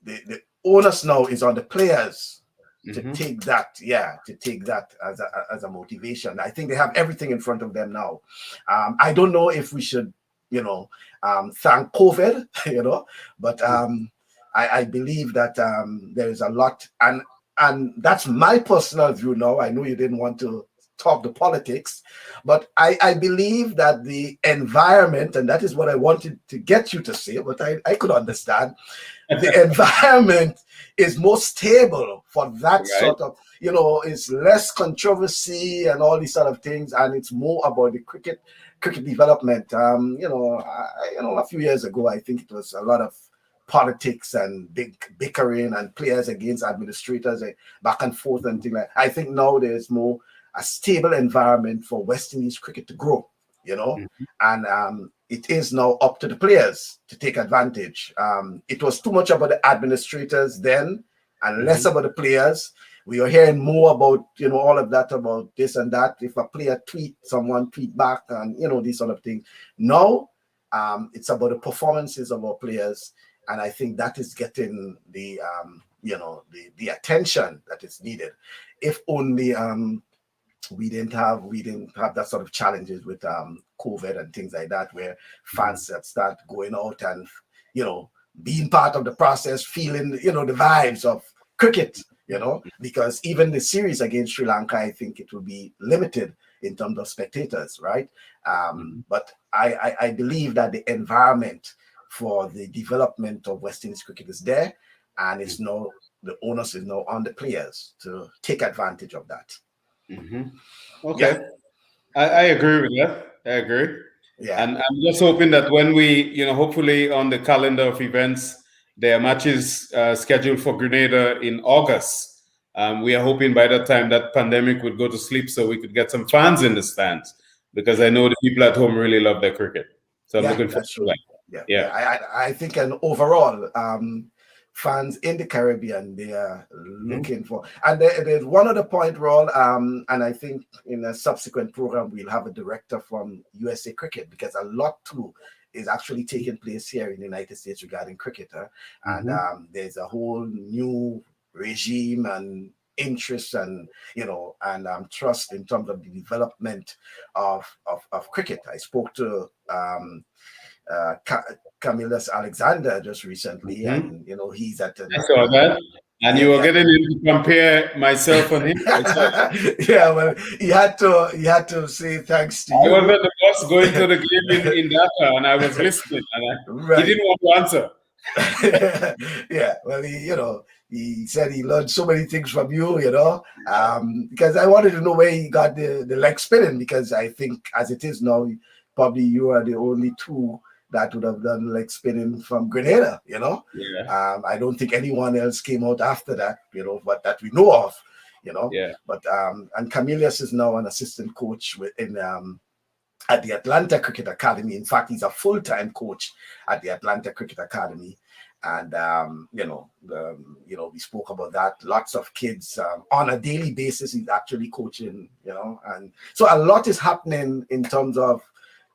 The onus now is on the players to take that as a motivation. I think they have everything in front of them now. I don't know if we should, thank COVID, but I believe that there is a lot, and that's my personal view now. I know you didn't want to talk the politics, but I believe that the environment, and that is what I wanted to get you to say, but I could understand, the environment is more stable for that sort of, it's less controversy and all these sort of things, and it's more about the cricket development. A few years ago, I think it was a lot of politics and big bickering and players against administrators, back and forth and things like that. I think now there's more a stable environment for West Indies cricket to grow, and it is now up to the players to take advantage. It was too much about the administrators then and less about the players. We are hearing more about, all of that, about this and that. If a player someone tweet back and, these sort of things. Now, it's about the performances of our players. And I think that is getting the attention that is needed. If only we didn't have that sort of challenges with COVID and things like that, where fans that start going out and being part of the process, feeling the vibes of cricket, because even the series against Sri Lanka, I think it will be limited in terms of spectators, right? But I believe that the environment for the development of West Indies cricket is there, and it's now the onus is now on the players to take advantage of that.
Okay. Yeah. I agree with that. I agree.
Yeah.
And I'm just hoping that when we, hopefully on the calendar of events, there are matches scheduled for Grenada in August. We are hoping by that time that pandemic would go to sleep so we could get some fans in the stands, because I know the people at home really love their cricket. So I'm looking forward to that.
Yeah. I think an overall fans in the Caribbean, they are looking for, and there's one other point, Rawl, and I think in a subsequent program we'll have a director from USA Cricket, because a lot too is actually taking place here in the United States regarding cricket, and there's a whole new regime and interest and and trust in terms of the development of cricket. I spoke to Camillus Alexander just recently, and he's at
I saw that. And you were getting him to compare myself and him.
Yeah, well, he had to say thanks to you.
I was at the bus going to the game in Dhaka, and I was listening, and he didn't want to answer.
Yeah, well, he said he learned so many things from you, because I wanted to know where he got the leg spinning, because I think as it is now, probably you are the only two that would have done leg spinning from Grenada, I don't think anyone else came out after that, but that we know of, But and Camillus is now an assistant coach at the Atlanta Cricket Academy. In fact, he's a full-time coach at the Atlanta Cricket Academy. And we spoke about that. Lots of kids on a daily basis. He's actually coaching, and so a lot is happening in terms of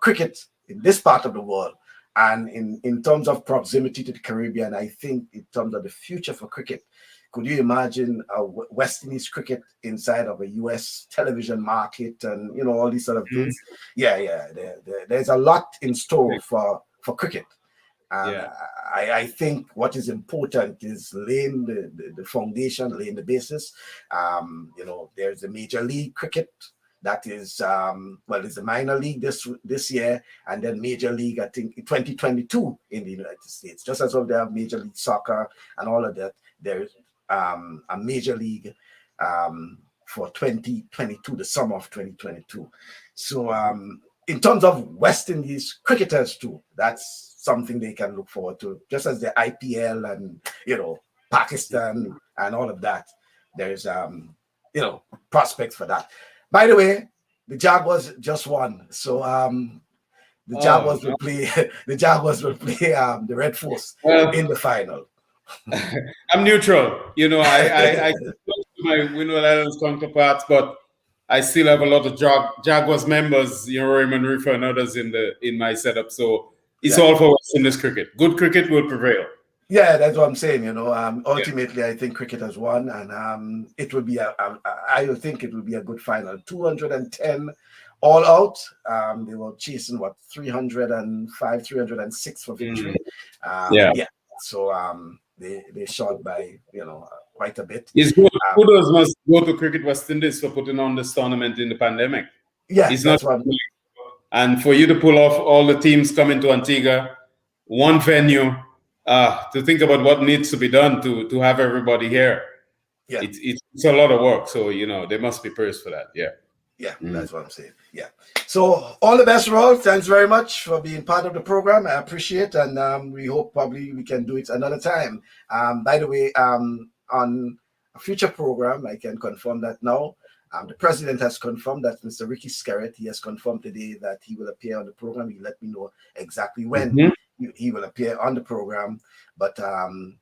cricket in this part of the world. And in terms of proximity to the Caribbean, I think in terms of the future for cricket, could you imagine West Indies cricket inside of a US television market and, all these sort of things? Yeah. There's a lot in store for cricket. And I think what is important is laying the foundation, laying the basis. There's a Major League Cricket That is, it's a minor league this year, and then major league, I think, 2022 in the United States. Just as well, they have Major League Soccer and all of that. There's a major league for 2022, the summer of 2022. So in terms of West Indies cricketers too, that's something they can look forward to, just as the IPL and, Pakistan and all of that. There's, prospects for that. By the way, the Jaguars just won. So the Jaguars will play the Red Force in the final.
I'm neutral. I my Windward Islands counterparts, but I still have a lot of Jaguars members, Raymond Riffer and others in my setup. So it's all for West Indies cricket. Good cricket will prevail.
Yeah, that's what I'm saying. Ultimately, I think cricket has won, and it will be I think it will be a good final. 210 all out. They were chasing 305, 306 for victory. So they shot by quite a bit.
It's good. Kudos must go to Cricket West Indies for putting on this tournament in the pandemic.
Yeah,
it's not. And for you to pull off all the teams coming to Antigua, one venue. To think about what needs to be done to have everybody here, it's a lot of work. So they must be praised for that.
That's what I'm saying. So all the best, Rawl. Thanks very much for being part of the program. I appreciate, and we hope probably we can do it another time. By the way, on a future program, I can confirm that now. The president has confirmed that Mr. Ricky Skerritt, he has confirmed today that he will appear on the program. He let me know exactly when he will appear on the program, but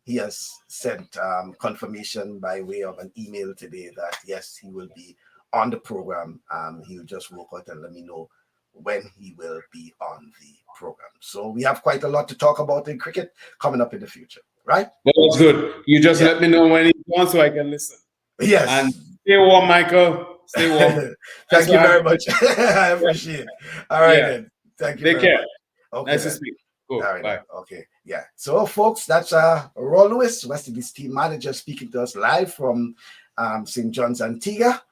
he has sent confirmation by way of an email today that yes, he will be on the program. He will just work out and let me know when he will be on the program. So we have quite a lot to talk about in cricket coming up in the future, right?
Well, that's good. You just let me know when he's on so I can listen.
Yes.
And stay warm, Michael. Stay warm.
Thank you very much. I appreciate it. All right, then. Thank you.
Take care.
Much. Okay,
nice to speak. Cool.
All right.
Bye.
Okay. Yeah. So, folks, that's Rawl Lewis, West Indies team manager, speaking to us live from St. John's, Antigua,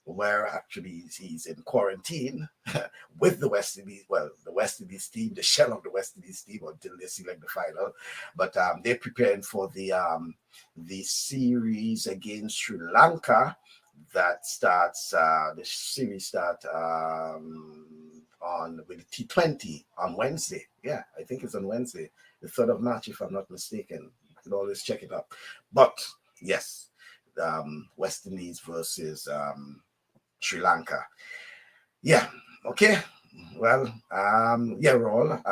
where actually he's in quarantine with the West Indies. Well, the West Indies team, the shell of the West Indies team until they select the final. But they're preparing for the series against Sri Lanka. That starts. The series start with the T20 on Wednesday. Yeah, I think it's on Wednesday, the 3rd of March, if I'm not mistaken. You can always check it up. But yes, West Indies versus Sri Lanka. Yeah. Okay. Well. Rawl.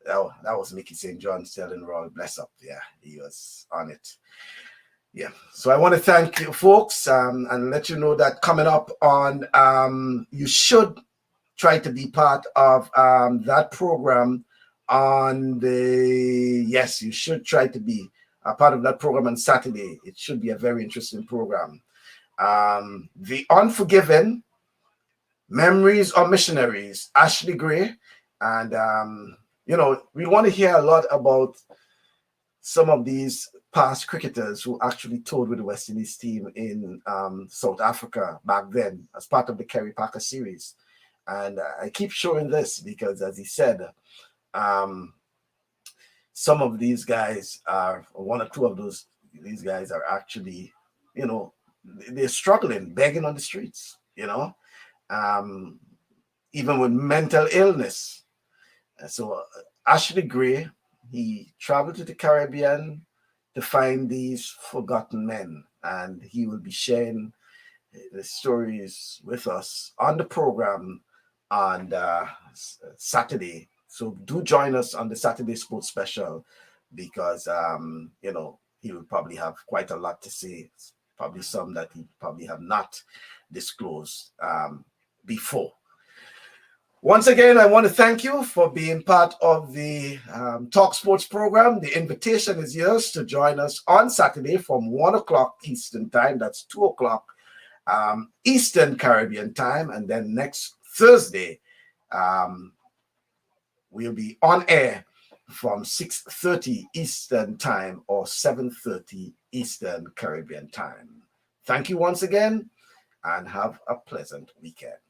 That was Mickey St. John telling Rawl, bless up. Yeah, he was on it. Yeah, so I want to thank you folks and let you know that coming up on, you should try to be part of that program on you should try to be a part of that program on Saturday. It should be a very interesting program. The Unforgiven, Memories of Missionaries, Ashley Gray. And, we want to hear a lot about some of these past cricketers who actually toured with the West Indies team in South Africa back then as part of the Kerry Packer series. And I keep showing this because, as he said, some of these guys one or two of these guys are actually, they're struggling, begging on the streets, even with mental illness. So Ashley Gray, he traveled to the Caribbean to find these forgotten men, and he will be sharing the stories with us on the program on Saturday. So do join us on the Saturday Sports Special because, he will probably have quite a lot to say, probably some that he probably have not disclosed before. Once again, I want to thank you for being part of the TalkSports program. The invitation is yours to join us on Saturday from 1 o'clock Eastern time. That's 2 o'clock Eastern Caribbean time. And then next Thursday, we'll be on air from 6:30 Eastern time or 7:30 Eastern Caribbean time. Thank you once again. and have a pleasant weekend.